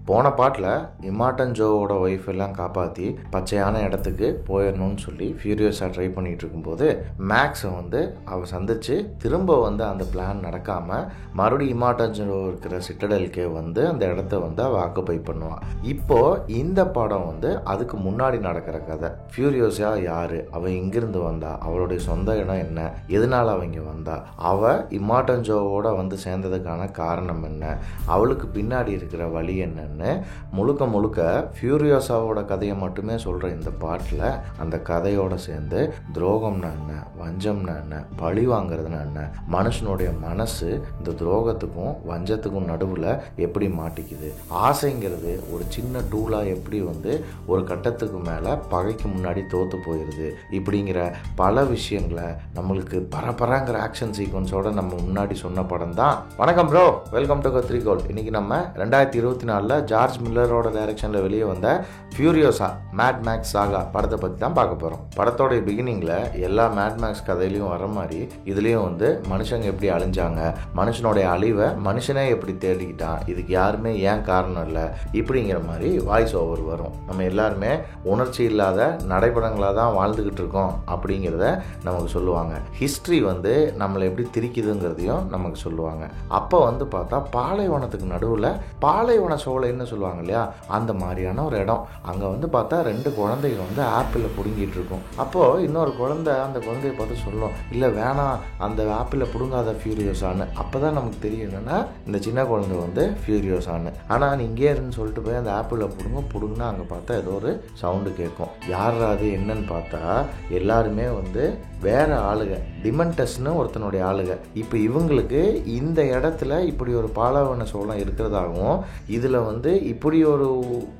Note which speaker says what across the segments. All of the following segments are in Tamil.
Speaker 1: போன பாட்டில் இமாட்டன் ஜோவோட ஒய்ஃப் எல்லாம் காப்பாற்றி பச்சையான இடத்துக்கு போயிடணும்னு சொல்லி ஃபியூரியஸாக ட்ரை பண்ணிகிட்டு இருக்கும்போது மேக்ஸை வந்து அவள் சந்தித்து திரும்ப வந்து அந்த பிளான் நடக்காமல் மறுபடியும் இமாட்டன் ஜோ இருக்கிற சிட்டடலுக்கே வந்து அந்த இடத்த வந்து அவள் ஆக்குபை பண்ணுவாள். இப்போது இந்த படம் வந்து அதுக்கு முன்னாடி நடக்கிற கதை. ஃபியூரியஸா யார், அவள் எங்கிருந்து வந்தா, அவளுடைய சொந்த இடம் என்ன, எதனால் அவள் இங்கே வந்தா, அவள் இமாட்டன் ஜோவோட வந்து சேர்ந்ததுக்கான காரணம் என்ன, அவளுக்கு பின்னாடி இருக்கிற வழி என்னன்னு முழுக்க முழுக்க ஃபியூரியோசாவோட கதையை மட்டுமே சொல்கிற இந்த பாட்டில் அந்த கதையோடு சேர்ந்து துரோகம்னா என்ன, வஞ்சம்னா என்ன, பழி வாங்கிறதுனா என்ன, மனுஷனுடைய மனசு இந்த துரோகத்துக்கும் வஞ்சத்துக்கும் நடுவில் எப்படி மாட்டிக்குது, ஆசைங்கிறது ஒரு சின்ன டூலாக எப்படி வந்து ஒரு கட்டத்துக்கு மேலே பகைக்கு முன்னாடி தோற்று போயிடுது, இப்படிங்கிற பல விஷயங்களை நம்மளுக்கு பரபரங்கிற ஆக்ஷன் சீக்வன்ஸோட நம்ம முன்னாடி சொன்ன படம் தான். வணக்கம் ப்ரோ, வெல்கம் டு கத்ரிகோல். இன்னைக்கு நம்ம 2024 ஜார்ஜ் மில்லரோட டைரக்ஷனில் வெளியே வந்த ஃபியூரியோசா மேட் மேக்ஸ் சாகா படத்தை பற்றி தான் பார்க்க போகிறோம். படத்தோடைய பிகினிங்கில் எல்லா மேட் மேக்ஸ் கதையிலையும் வர மாதிரி இதுலேயும் வந்து மனுஷங்க எப்படி அழிஞ்சாங்க, மனுஷனுடைய அழிவை மனுஷனே எப்படி தேடிக்கிட்டான், இதுக்கு யாருமே ஏன் காரணம் இல்லை, இப்படிங்கிற மாதிரி வாய்ஸ் ஓவர் வரும். நம்ம எல்லாருமே உணர்ச்சி இல்லாத நடைபடங்களாக தான் வாழ்ந்துக்கிட்டு இருக்கோம் அப்படிங்கிறத நமக்கு சொல்லுவாங்க. ஹிஸ்ட்ரி வந்து நம்மளை எப்படி திரிக்குதுங்கிறதையும் நமக்கு சொல்லுவாங்க. அப்போ வந்து பார்த்தா பாலைவனத்துக்கு நடுவில் பாலைவன சோலைன்னு சொல்லுவாங்க இல்லையா, அந்த மாதிரியான ஒரு இடம். அங்கே வந்து பார்த்தா 2 குழந்தைகள் வந்து ஆப்பிளை பிடுங்கிட்டு இருக்கும். அப்போது இன்னொரு குழந்தை அந்த குழந்தைய பார்த்து சொல்லும், இல்லை வேணாம் அந்த ஆப்பிளை பிடுங்காத ஃபியூரியோஸான்னு. அப்போ தான் நமக்கு தெரியும் என்னென்னா இந்த சின்ன குழந்தை வந்து ஃபியூரியோஸான்னு. ஆனால் நீ இங்கே இருன்னு சொல்லிட்டு போய் அந்த ஆப்பிளை பிடுங்கன்னா அங்கே பார்த்தா ஏதோ ஒரு சவுண்டு கேட்கும். யார் அது என்னன்னு பார்த்தா எல்லாருமே வந்து வேற ஆளுக, டிமெண்டஸ்னு ஒருத்தனுடைய ஆளுக. இப்போ இவங்களுக்கு இந்த இடத்துல இப்படி ஒரு பாலைவன சோளம் இருக்கிறதாகவும் இதில் வந்து இப்படி ஒரு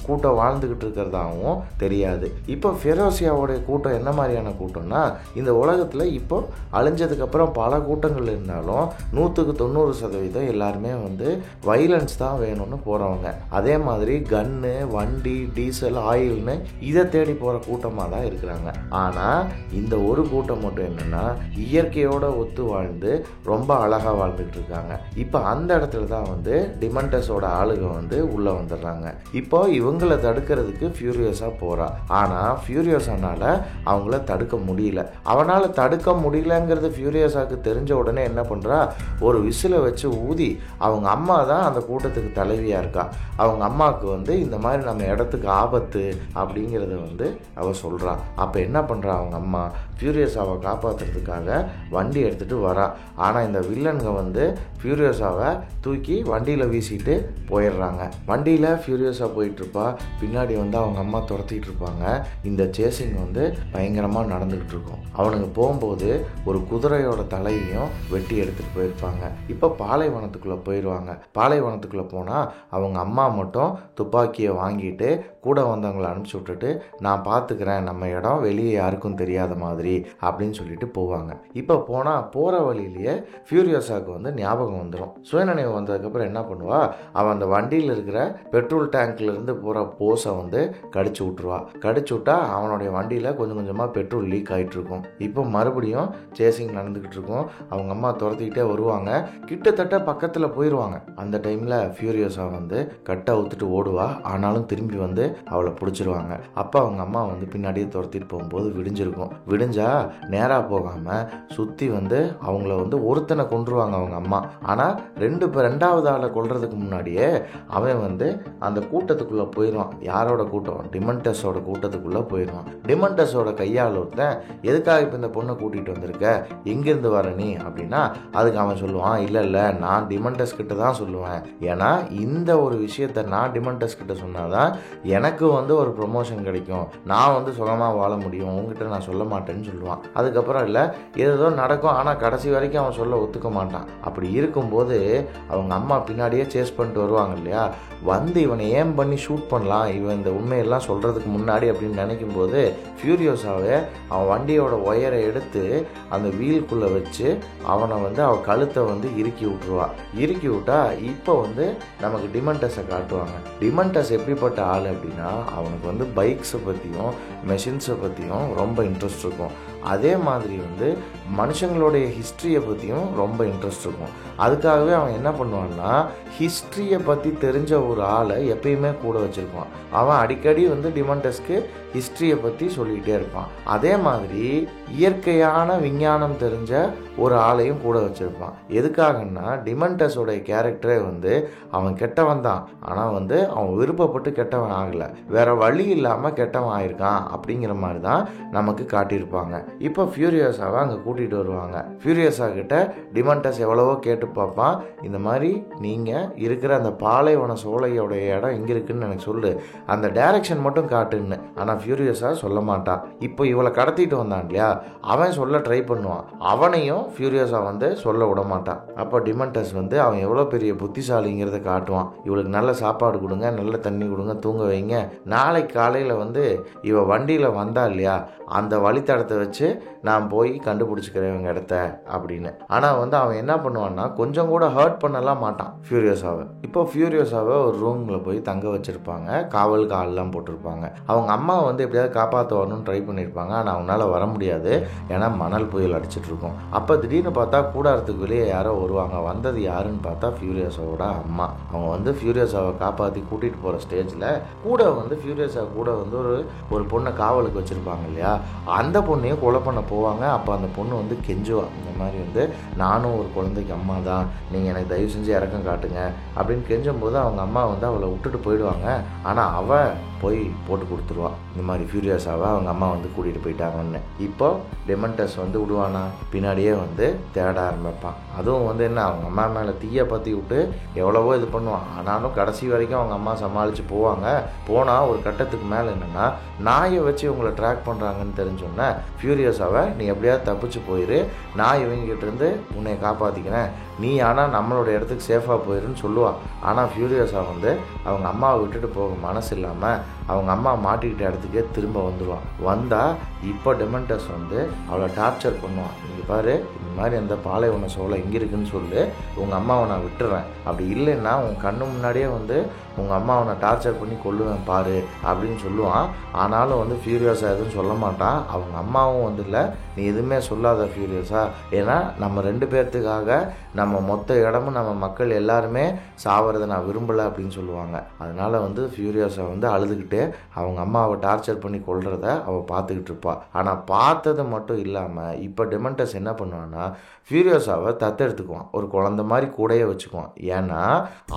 Speaker 1: கூட்டம் வாழ்ந்துக்கிட்டு இருக்கிறதாகவும் தெரியாது. இப்போ ஃபெரோசியாவோடைய கூட்டம் என்ன மாதிரியான கூட்டம்னா, இந்த உலகத்தில் இப்போ அழிஞ்சதுக்கப்புறம் பல கூட்டங்கள் இருந்தாலும் 100% எல்லாருமே வந்து வைலன்ஸ் தான் வேணும்னு போகிறவங்க. அதே மாதிரி கன்னு, வண்டி, டீசல், ஆயில்னு இதை தேடி போகிற கூட்டமாக தான் இருக்கிறாங்க. ஆனால் இந்த ஒரு கூட்டம் மட்டும் என்னன்னா இயற்கையோட ஒத்து வாழ்ந்து ரொம்ப அழகாக வாழ்ந்துக்கிட்டு இருக்காங்க. இப்போ அந்த இடத்துல தான் வந்து டிமெண்டஸோட ஆளுக வந்து உள்ளே வந்துடுறாங்க. இப்போ இவங்களை தடுக்கிறதுக்கு ஃபியூரியோஸா போகிறா. ஆனால் ஃபியூரியோஸானால அவங்கள தடுக்க முடியல. அவனால் தடுக்க முடியலங்கிறது ஃபியூரியோஸாவுக்கு தெரிஞ்ச உடனே என்ன பண்ணுறா, ஒரு விசிலை வச்சு ஊதி அவங்க அம்மா தான் அந்த கூட்டத்துக்கு தலைவியாக இருக்கா. அவங்க அம்மாவுக்கு வந்து இந்த மாதிரி நம்ம இடத்துக்கு ஆபத்து அப்படிங்கிறத வந்து அவள் சொல்கிறா. அப்போ என்ன பண்ணுறா, அவங்க அம்மா ஃபியூரியோஸாவை காப்பாற்றுறதுக்காக வண்டி எடுத்துகிட்டு வரா. ஆனால் இந்த வில்லனுங்க வந்து ஃபியூரியோஸாவை தூக்கி வண்டியில் வீசிட்டு போயிடுறாங்க. வண்டியில் ஃபியூரியோஸாக போயிட்டுருப்பா, பின்னாடி வந்து அவங்க அம்மா துரத்திட்டு இருப்பாங்க. இந்த சேசிங் வந்து பயங்கரமாக நடந்துக்கிட்டு இருக்கும். அவனுங்க போகும்போது ஒரு குதிரையோட தலையையும் வெட்டி எடுத்துகிட்டு போயிருப்பாங்க. இப்போ பாலைவனத்துக்குள்ளே போயிடுவாங்க. பாலைவனத்துக்குள்ளே போனால் அவங்க அம்மா மட்டும் துப்பாக்கியை வாங்கிட்டு கூட வந்தவங்களை அனுப்பிச்சி விட்டுட்டு, நான் பார்த்துக்கிறேன், நம்ம இடம் வெளியே யாருக்கும் தெரியாத மாதிரி அப்படின்னு சொல்லிட்டு போவாங்க. இப்போ போனால் போகிற வழியிலேயே ஃபியூரியோஸாவுக்கு வந்து ஞாபகம் வந்துடும். சுயநினைவு வந்ததுக்கப்புறம் என்ன பண்ணுவா, அவன் அந்த வண்டியில் இருக்கிற பெட்ரோல் டேங்க்லேருந்து போகிற போஸை வந்து கடிச்சு விட்டுருவா. கடிச்சு விட்டா அவனுடைய வண்டியில் கொஞ்சம் கொஞ்சமாக பெட்ரோல் லீக் ஆகிட்டு இருக்கும். இப்போ மறுபடியும் சேசிங் நடந்துக்கிட்டு இருக்கும். அவங்க அம்மா துரத்திக்கிட்டே வருவாங்க. கிட்டத்தட்ட பக்கத்தில் போயிடுவாங்க. அந்த டைமில் ஃபியூரியோஸா வந்து கட்டை அவுத்துட்டு ஓடுவா. ஆனாலும் திரும்பி வந்து அவளை பிடிச்சிருவாங்க. அப்போ அவங்க அம்மா வந்து பின்னாடியே துரத்திட்டு போகும்போது விடிஞ்சிருக்கும். விடிஞ்சா நேராக போகாமல் சுற்றி வந்து அவங்கள வந்து ஒருத்தனை கொன்றுவாங்க அவங்க அம்மா. ஆனால் ரெண்டாவது ஆளை கொல்றதுக்கு முன்னாடியே அவன் வந்து அந்த கூட்டத்துக்குள்ளே போயிடுவான். யாரோட கூட்டம், டிமெண்டஸோட கூட்டத்துக்குள்ளே போயிடுவான். டிமெண்டஸோட கையால் ஒருத்தன், எதுக்காக இப்போ இந்த பொண்ணை கூட்டிகிட்டு வந்திருக்க, எங்கேருந்து வர நீ அப்படின்னா, அதுக்கு அவன் சொல்லுவான், இல்லை நான் டிமெண்டஸ் கிட்ட தான் சொல்லுவேன். ஏன்னா இந்த ஒரு விஷயத்த நான் டிமெண்டஸ் கிட்ட சொன்னாதான் எனக்கு வந்து ஒரு ப்ரொமோஷன் கிடைக்கும், நான் வந்து சுகமாக வாழ முடியும், உங்ககிட்ட நான் சொல்ல மாட்டேன்னு சொல்லுவான். அதுக்கப்புறம் இல்லை ஏதோ நடக்கும், ஆனால் கடைசி வரைக்கும் அவன் சொல்ல ஒத்துக்க மாட்டான். அப்படி இருக்கும்போது அவங்க அம்மா பின்னாடியே சேஸ் பண்ணிட்டு வருவாங்க இல்லையா, வந்து இவனை ஏம் பண்ணி ஷூட் பண்ணலாம், இவன் இந்த உண்மையெல்லாம் சொல்கிறதுக்கு முன்னாடி அப்படின்னு நினைக்கும் போது ஃபியூரியோஸாவே அவன் வண்டியோட ஒயரை எடுத்து அந்த வீலுக்குள்ளே வச்சு அவனை வந்து அவன் கழுத்தை வந்து இறுக்கி விட்டுருவா. இறுக்கி விட்டா இப்போ வந்து நமக்கு டிமெண்டஸை காட்டுவாங்க. டிமெண்டஸ் எப்படிப்பட்ட ஆள் அப்படின்னா, அவனுக்கு வந்து பைக்ஸை பற்றியும் மெஷின்ஸை பற்றியும் ரொம்ப இன்ட்ரெஸ்ட் இருக்கும். அதே மாதிரி வந்து மனுஷங்களுடைய ஹிஸ்ட்ரியை பற்றியும் ரொம்ப இன்ட்ரெஸ்ட் இருக்கும். அதுக்காகவே அவன் என்ன பண்ணுவான்னா, ஹிஸ்ட்ரியை பற்றி தெரிஞ்ச ஒரு ஆளை எப்பயுமே கூட வச்சுருப்பான். அவன் அடிக்கடி வந்து டிமண்டஸ்க்கு ஹிஸ்ட்ரியை பற்றி சொல்லிக்கிட்டே இருப்பான். அதே மாதிரி இயற்கையான விஞ்ஞானம் தெரிஞ்ச ஒரு ஆளையும் கூட வச்சுருப்பான். எதுக்காகன்னா, டிமண்டஸோடைய கேரக்டரே வந்து அவன் கெட்டவன் தான், ஆனால் வந்து அவன் விருப்பப்பட்டு கெட்டவன் ஆகலை, வேற வழி இல்லாமல் கெட்டவன் ஆயிருக்கான் அப்படிங்கிற மாதிரி தான் நமக்கு காட்டியிருப்பாங்க. இப்போ ஃபியூரியஸாவை அங்கே கூட்டிகிட்டு வருவாங்க. ஃபியூரியஸா கிட்ட டிமண்டஸ் எவ்வளவோ கேட்டு பார்ப்பான், இந்த மாதிரி நீங்கள் இருக்கிற அந்த பாலைவன சோலையோடைய இடம் எங்கே இருக்குன்னு எனக்கு சொல்லு, அந்த டைரக்ஷன் மட்டும் காட்டுன்னு. ஆனால் ஃபியூரியஸா சொல்ல மாட்டான். இப்போ இவளை கடத்திட்டு வந்தான் இல்லையா, அவன் சொல்ல ட்ரை பண்ணுவான், அவனையும் ஃபியூரியஸா வந்து சொல்ல விட மாட்டான். அப்போ டிமண்டஸ் வந்து அவன் எவ்வளோ பெரிய புத்திசாலிங்கிறத காட்டுவான். இவளுக்கு நல்ல சாப்பாடு கொடுங்க, நல்ல தண்ணி கொடுங்க, தூங்க வைங்க, நாளைக்கு காலையில் வந்து இவ வண்டியில் வந்தா இல்லையா, அந்த வழித்தடத்தை வச்சு நான் போய் கண்டுபிடிச்சிக்கிறேன் இவங்க இடத்த அப்படின்னு. ஆனால் வந்து அவன் என்ன பண்ணுவான்னா, கொஞ்சம் கூட ஹர்ட் பண்ணலாம் மாட்டான் ஃபியூரியஸாவை. இப்போ ஃபியூரியஸாவை ஒரு ரூமில் போய் தங்க வச்சுருப்பாங்க, காவலுக்கு ஆள்லாம் போட்டிருப்பாங்க. அவங்க அம்மா வந்து எப்படியாவது காப்பாற்ற வரணும்னு ட்ரை பண்ணியிருப்பாங்க, ஆனால் அவங்களால வர முடியாது, ஏன்னா மணல் புயல் அடிச்சிட்டு இருக்கும். அப்போ திடீர்னு பார்த்தா கூடாரத்துக்கு வெளியே யாரோ வருவாங்க. வந்தது யாருன்னு பார்த்தா ஃபியூரியஸாவோட அம்மா. அவங்க வந்து ஃபியூரியஸாவை காப்பாற்றி கூட்டிகிட்டு போகிற ஸ்டேஜில் கூட வந்து ஃபியூரியஸா கூட வந்து ஒரு பொண்ணை காவலுக்கு வச்சுருப்பாங்க இல்லையா, அந்த பொண்ணையும் கொலை பண்ண போவாங்க. அப்போ அந்த பொண்ணு வந்து கெஞ்சுவா, இந்த மாதிரி வந்து நானும் ஒரு குழந்தைக்கு அம்மா தான், நீங்கள் எனக்கு தயவு செஞ்சு இறக்கம் காட்டுங்க அப்படின்னு கெஞ்சும் போது அவங்க அம்மா வந்து அவளை விட்டுட்டு போயிடுவாங்க. ஆனால் அவள் போய் போட்டு கொடுத்துருவான், இந்த மாதிரி ஃபியூரியஸாவை அவங்க அம்மா வந்து கூட்டிகிட்டு போயிட்டாங்கன்னு. இப்போ டிமண்டஸ் வந்து விடுவானா, பின்னாடியே வந்து தேட ஆரம்பிப்பான். அதுவும் வந்து என்ன, அவங்க அம்மா மேலே தீயை பற்றி விட்டு எவ்வளவோ இது பண்ணுவான். ஆனாலும் கடைசி வரைக்கும் அவங்க அம்மா சமாளித்து போவாங்க. போனால் ஒரு கட்டத்துக்கு மேலே என்னென்னா, நாயை வச்சு இவங்களை ட்ராக் பண்ணுறாங்கன்னு தெரிஞ்சோன்னே ஃபியூரியஸாவை நீ எப்படியாவது தப்பிச்சு போயிரு, நான் இவங்ககிட்ட இருந்து உன்னை காப்பாற்றிக்கிறேன், நீ ஆனால் நம்மளோட இடத்துக்கு சேஃபாக போயிருன்னு சொல்லுவாள். ஆனால் ஃபியூரியஸா வந்து அவங்க அம்மாவை விட்டுட்டு போக மனசு இல்லாமல் அவங்க அம்மா மாட்டிக்கிட்ட இடத்துக்கே திரும்ப வந்துடுவான். வந்தால் இப்போ டிமண்டஸ் வந்து அவளை டார்ச்சர் பண்ணுவான். இங்கே பாரு, இந்த மாதிரி அந்த பாலைவன சோலை எங்கே இருக்குன்னு சொல்லு, உங்கள் அம்மாவை நான் விட்டுறேன், அப்படி இல்லைன்னா உன் கண்ணு முன்னாடியே வந்து உங்கள் அம்மாவை நான் டார்ச்சர் பண்ணி கொல்லுவேன் பாரு அப்படின்னு சொல்லுவான். ஆனாலும் வந்து ஃபியூரியஸா எதுவும் சொல்ல மாட்டான். அவங்க அம்மாவும் வந்து இல்லை, நீ எதுவுமே சொல்லாத ஃபியூரியஸா, ஏன்னா நம்ம 2 பேர்த்துக்காக நம்ம மொத்த இடமும் நம்ம மக்கள் எல்லாருமே சாவறதை நான் விரும்பலை அப்படின்னு சொல்லுவாங்க. அதனால வந்து ஃபியூரியஸா வந்து அழுதுகிட்டு அவங்க அம்மாவை டார்ச்சர் பண்ணி கொல்றத அவள் பார்த்துக்கிட்டு இருப்பாள். ஆனால் பார்த்தது மட்டும் இல்லாமல் இப்போ டிமண்டஸ் என்ன பண்ணுவான்னா, ஃபியூரியஸாவை தத்தெடுத்துக்குவான், ஒரு குழந்தை மாதிரி கூடயே வச்சுக்குவான். ஏன்னா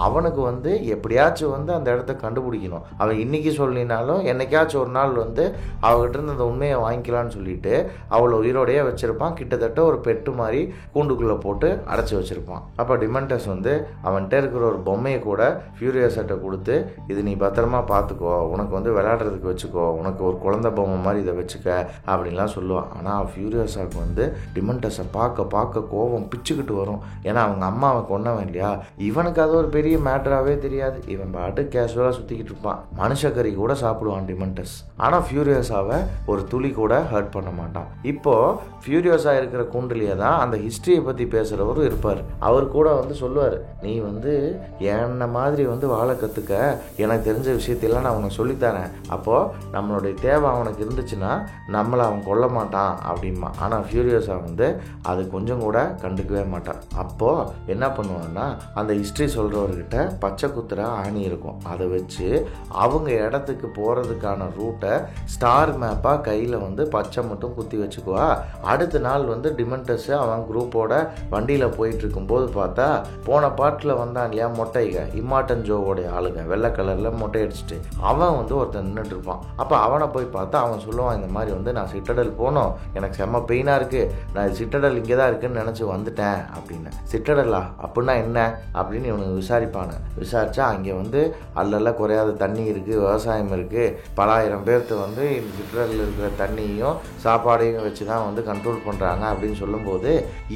Speaker 1: அவனுக்கு வந்து எப்படியாச்சும் வந்து அந்த இடத்த கண்டுபிடிக்கணும். அவன் இன்னைக்கு சொல்லினாலும் என்னைக்காச்சும் ஒரு நாள் வந்து அவகிட்ட இருந்து அந்த உண்மையை வாங்கிக்கலான்னு சொல்லிட்டு அவளை உயிரோடையே வச்சிருப்பான். கிட்டத்தட்ட ஒரு பெட்டு மாதிரி கூண்டுக்குள்ளே போட்டு அடைச்சி வச்சிருப்பான். அப்போ டிமண்டஸ் வந்து அவன்கிட்ட இருக்கிற ஒரு பொம்மையை கூட ஃபியூரியஸாட்ட கொடுத்து, இது நீ பத்திரமா பார்த்துக்கோ, உனக்கு வந்து விளையாடுறதுக்கு வச்சுக்கோ, உனக்கு ஒரு குழந்தை பொம்மை மாதிரி இதை வச்சுக்க அப்படின்லாம் சொல்லுவான். ஆனால் ஃபியூரியஸாவுக்கு வந்து டிமண்டஸை பார்க்க பார்க்க கோபம் பிச்சுக்கிட்டு வரும். ஏன்னா அவங்க அம்மாவை கொன்னவன் இல்லையா, இவனுக்கு அது ஒரு பெரிய மேட்டராகவே தெரியாது, இவன் பாட்டு கேஷுவலாக சுற்றிக்கிட்டு இருப்பான். மனுஷக்கறி கூட சாப்பிடுவான் டிமண்டஸ். ஆனால் ஃபியூரியஸாவை ஒரு துளி கூட ஹர்ட் பண்ண மாட்டான். இப்போ ஃபியூரியஸா இருக்கிற கூண்டிலேயே தான் அந்த ஹிஸ்ட்ரியை பற்றி பேசுகிறவரும் இருப்பார். அவர் கூட வந்து சொல்லுவார், நீ வந்து என்ன மாதிரி வந்து வாழ கற்றுக்க, எனக்கு தெரிஞ்ச விஷயத்தெல்லாம் நான் உனக்கு சொல்லித்தரேன், அப்போது நம்மளுடைய தேவை அவனுக்கு இருந்துச்சுன்னா நம்மளை அவன் கொல்ல மாட்டான் அப்படிமா. ஆனால் ஃபியூரியஸா வந்து அது கொஞ்சம் கூட கண்டுக்கவே மாட்டான். அப்போது என்ன பண்ணுவான்னா, அந்த ஹிஸ்ட்ரி சொல்கிறவர்கிட்ட பச்சை குத்துற ஆணி இருக்கும், அதை வச்சு அவங்க இடத்துக்கு போகிறதுக்கான ரூட்டை ஸ்டார் மேப்பாக கையில் வந்து பச்சை மட்டும் குத்தி வச்சுக்குவா. அடுத்த நாள் வந்து டிமண்டஸ் அவன் குரூப்போட வண்டியில் போயிட்டு இருக்கும்போது பார்த்தா, போன பாட்டில் வந்தான் இல்லையா மொட்டைக, இம்மார்டன் ஜோவோடைய ஆளுங்க, வெள்ளை கலரில் மொட்டை அடிச்சுட்டு அவன் வந்து ஒருத்தன் நின்றுட்டு இருப்பான். அப்போ அவனை போய் பார்த்தா அவன் சொல்லுவான், இந்த மாதிரி வந்து நான் சிட்டடல் போனோம், எனக்கு செம்ம பெயினாக இருக்குது, நான் சிட்டடல் இங்கே தான் இருக்குன்னு நினச்சி வந்துட்டேன் அப்படின்னு. சிட்டடலா அப்படின்னா என்ன அப்படின்னு இவனுக்கு விசாரிப்பானு. விசாரிச்சா அங்கே வந்து அல்லல்ல குறையாத தண்ணி இருக்குது, விவசாயம் இருக்குது, பல ஆயிரம் பேர்த்து வந்து இந்த சிட்டடலில் இருக்கிற தண்ணியும் சாப்பாடையும் வச்சு தான் வந்து கண்ட்ரோல் பண்ணுறாங்க அப்படின்னு சொல்லும்போது,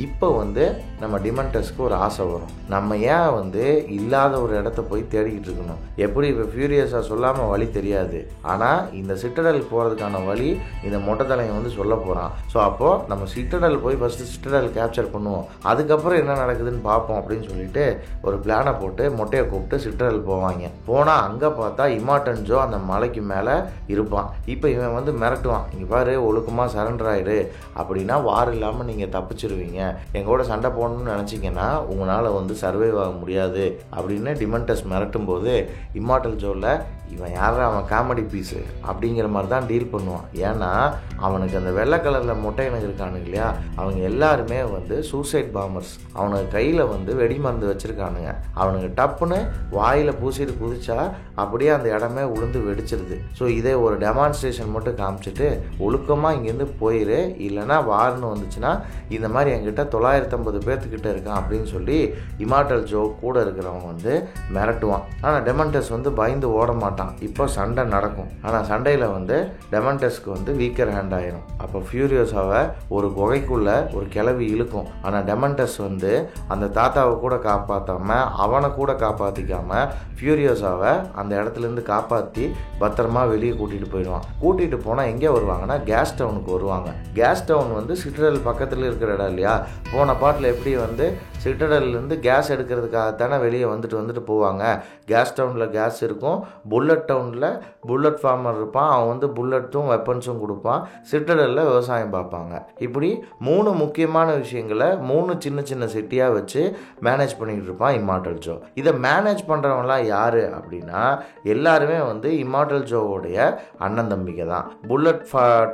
Speaker 1: இப்போ வந்து நம்ம டிமண்டஸ்க்கு ஒரு ஆசை வரும், நம்ம ஏன் வந்து இல்லாத ஒரு இடத்த போய் தேடிக்கிட்டு இருக்கணும். எப்படி இப்போ ஃபியூரியஸாக சொல்லாமல் வழி தெரியாது, ஆனால் இந்த சிட்டடல் போகிறதுக்கான வழி இந்த மொட்டை தலையை வந்து சொல்ல போகிறான். ஸோ அப்போது நம்ம சிட்டடல் போய் ஃபஸ்ட்டு சிட்டடல் சிட்டடல் கேப்சர் பண்ணுவோம், அதுக்கப்புறம் என்ன நடக்குதுன்னு பார்ப்போம் அப்படின்னு சொல்லிட்டு ஒரு பிளானை போட்டு மொட்டையை கூப்பிட்டு சிட்டடல் போவாங்க. போனால் அங்கே பார்த்தா இமாட்டன் ஜோ அந்த மலைக்கு மேலே இருப்பான். இப்போ இவன் வந்து மிரட்டுவான், இங்கே பாரு ஒழுக்கமாக சரண்டர் ஆயிடு, அப்படின்னா வார் இல்லாமல் நீங்கள் தப்பிச்சிருவீங்க, எங்களோட சண்டை போடணும்னு நினச்சிங்கன்னா உங்களால் வந்து சர்வைவ் ஆக முடியாது அப்படின்னு டிமெண்டஸ் மிரட்டும் போது இம்மார்டல் ஜோவில் இவன் யாரா அவன் காமெடி பீஸு அப்படிங்கிற மாதிரி தான் டீல் பண்ணுவான். ஏன்னா அவனுக்கு அந்த வெள்ளை கலரில் மொட்டையனுக்கு இருக்கானுங்க இல்லையா, அவங்க எல்லாருமே வந்து சூசைட் பாம்பர்ஸ். அவனுக்கு கையில் வந்து வெடி மருந்து வச்சுருக்கானுங்க. அவனுக்கு டப்புன்னு வாயில் பூசிட்டு குதிச்சா அப்படியே அந்த இடமே உளுந்து வெடிச்சிருது. ஸோ இதே ஒரு டெமான்ஸ்ட்ரேஷன் மட்டும் காமிச்சிட்டு ஒழுக்கமாக இங்கேருந்து போயிரு, இல்லைனா வார்னு வந்துச்சுன்னா இந்த மாதிரி என்கிட்ட 950 பேர்த்துக்கிட்ட இருக்கான் அப்படின்னு சொல்லி இமார்டல் ஜோ கூட இருக்கிறவங்க வந்து மிரட்டுவான். ஆனால் டெமண்டஸ் வந்து பயந்து ஓட மாட்டான். இப்போ சண்டை நடக்கும். ஆனால் சண்டையில் வந்து டெமண்டஸ்க்கு வந்து வீக்கர் ஹேண்ட் ஆயிரும். அப்போ ஃபியூரியோஸாவை ஒரு குகைக்குள்ள ஒரு கிளவி இழுக்கும். ஆனால் டெமண்டஸ் வந்து அந்த தாத்தாவை கூட காப்பாற்றாம அவனை கூட காப்பாற்றிக்காம ஃபியூரியோஸாவை அந்த இடத்துலேருந்து காப்பாற்றி பத்திரமா வெளியே கூட்டிகிட்டு போயிடுவான். கூட்டிகிட்டு போனால் எங்கே வருவாங்கன்னா கேஸ் டவுனுக்கு வருவாங்க. கேஸ் டவுன் வந்து சிட்டடல் பக்கத்தில் இருக்கிற இடம் இல்லையா. போன பாட்டில் எப்படி வந்து சிட்டடல்லேருந்து கேஸ் எடுக்கிறதுக்காகத்தானே வெளியே வந்துட்டு போவாங்க. கேஸ் டவுனில் கேஸ் இருக்கும், புல்லட் டவுனில் புல்லட் ஃபார்மர் இருப்பான், அவன் வந்து புல்லட்டும் வெப்பன்ஸும் கொடுப்பான். சிட்டடலில் விவசாயம் பார்ப்பாங்க. இப்படி 3 முக்கியமான விஷயங்களை 3 சின்ன சின்ன சிட்டியாக வச்சு மேனேஜ் பண்ணிக்கிட்டு இருப்பான் இம்மார்டல் ஜோ. இதை மேனேஜ் பண்ணுறவங்களாம் யார் அப்படின்னா எல்லாருமே வந்து இம்மார்டல் ஜோவோடைய அண்ணன் தம்பிங்க தான். புல்லட்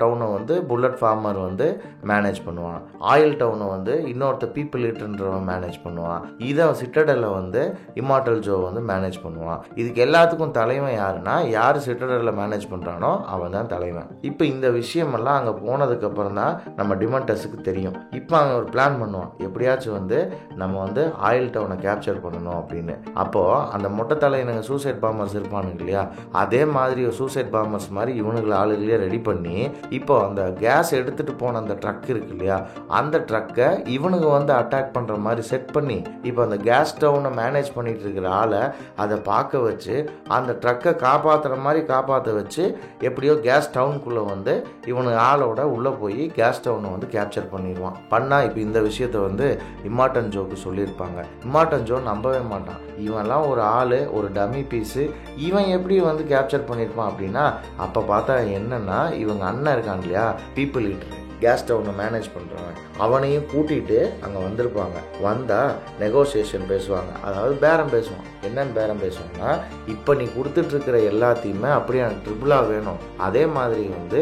Speaker 1: டவுனை வந்து புல்லட் ஃபார்மர் வந்து மேனேஜ் பண்ணுவான். ஆயில் டவுனை வந்து இன்னொருத்த பீப்புள் ஈட்டர்ன்றவன் மேனேஜ் பண்ணுவான். இதை சிட்டடலை வந்து இம்மார்டல் ஜோ வந்து மேனேஜ் பண்ணுவான். இதுக்கு எல்லாத்துக்கும் தலைவன் யாருன்னா, யார் சிட்டடலில் மேனேஜ் பண்ணுறானோ அவன் தான் தலைவன். இப்போ இந்த விஷயமெல்லாம் அங்கே போனதுக்கப்புறம் தான் நம்ம டிமெண்டஸுக்கு தெரியும். இப்போ அவன் ஒரு பிளான் பண்ணுவான், எப்படியாச்சும் வந்து நம்ம வந்து ஆயில் டவுனை கேப்சர் பண்ணணும் அப்படின்னு. அப்போது அந்த மொட்டை தலைவனுங்க சூசைட் பாம்பர்ஸ் இருப்பானுங்க இல்லையா, அதே மாதிரி ஒரு சூசைட் பாம்பர்ஸ் மாதிரி இவனுங்களை ஆளுகளே ரெடி பண்ணி இப்போ அந்த கேஸ் எடுத்துகிட்டு போன அந்த ட்ரக் இருக்கு இல்லையா, அந்த ட்ரக்கை இவனுங்க வந்து அட்டாக் பண்ணுற மாதிரி செட் பண்ணி இப்போ அந்த கேஸ் டவுனை மேனேஜ் பண்ணிட்டு இருக்கிற ஆளை அதை பார்க்க வச்சு அந்த ட்ரக்கை காப்பாற்றுற மாதிரி காப்பாற்ற வச்சு எப்படியோ கேஸ் டவுனுக்குள்ளே வந்து இவனுக்கு ஆளோட உள்ளே போய் கேஸ் டவுனை வந்து கேப்சர் பண்ணிடுவான். பண்ணால் இப்போ இந்த விஷயத்தை வந்து இம்மார்டன் ஜோக்கு சொல்லியிருப்பாங்க. இம்மார்டன் ஜோ நம்பவே மாட்டான். இவன்லாம் ஒரு ஆள், ஒரு டம்மி பீஸு, இவன் எப்படி வந்து கேப்சர் பண்ணியிருப்பான் அப்படின்னா அப்போ பார்த்தா என்னன்னா இவங்க அண்ணன் இருக்கான் இல்லையா பீப்புள் ஈட்டர், கேஸ் டவுனை மேனேஜ் பண்ணுறவன், அவனையும் கூட்டிகிட்டு அங்கே வந்திருப்பாங்க. வந்தால் நெகோசியேஷன் பேசுவாங்க, அதாவது பேரம் பேசுவான். என்னன்னு பேரம் பேசுவாங்கன்னா, இப்போ நீ கொடுத்துட்ருக்கிற எல்லாத்தையுமே அப்படியே எனக்கு ட்ரிபிளாக வேணும், அதே மாதிரி வந்து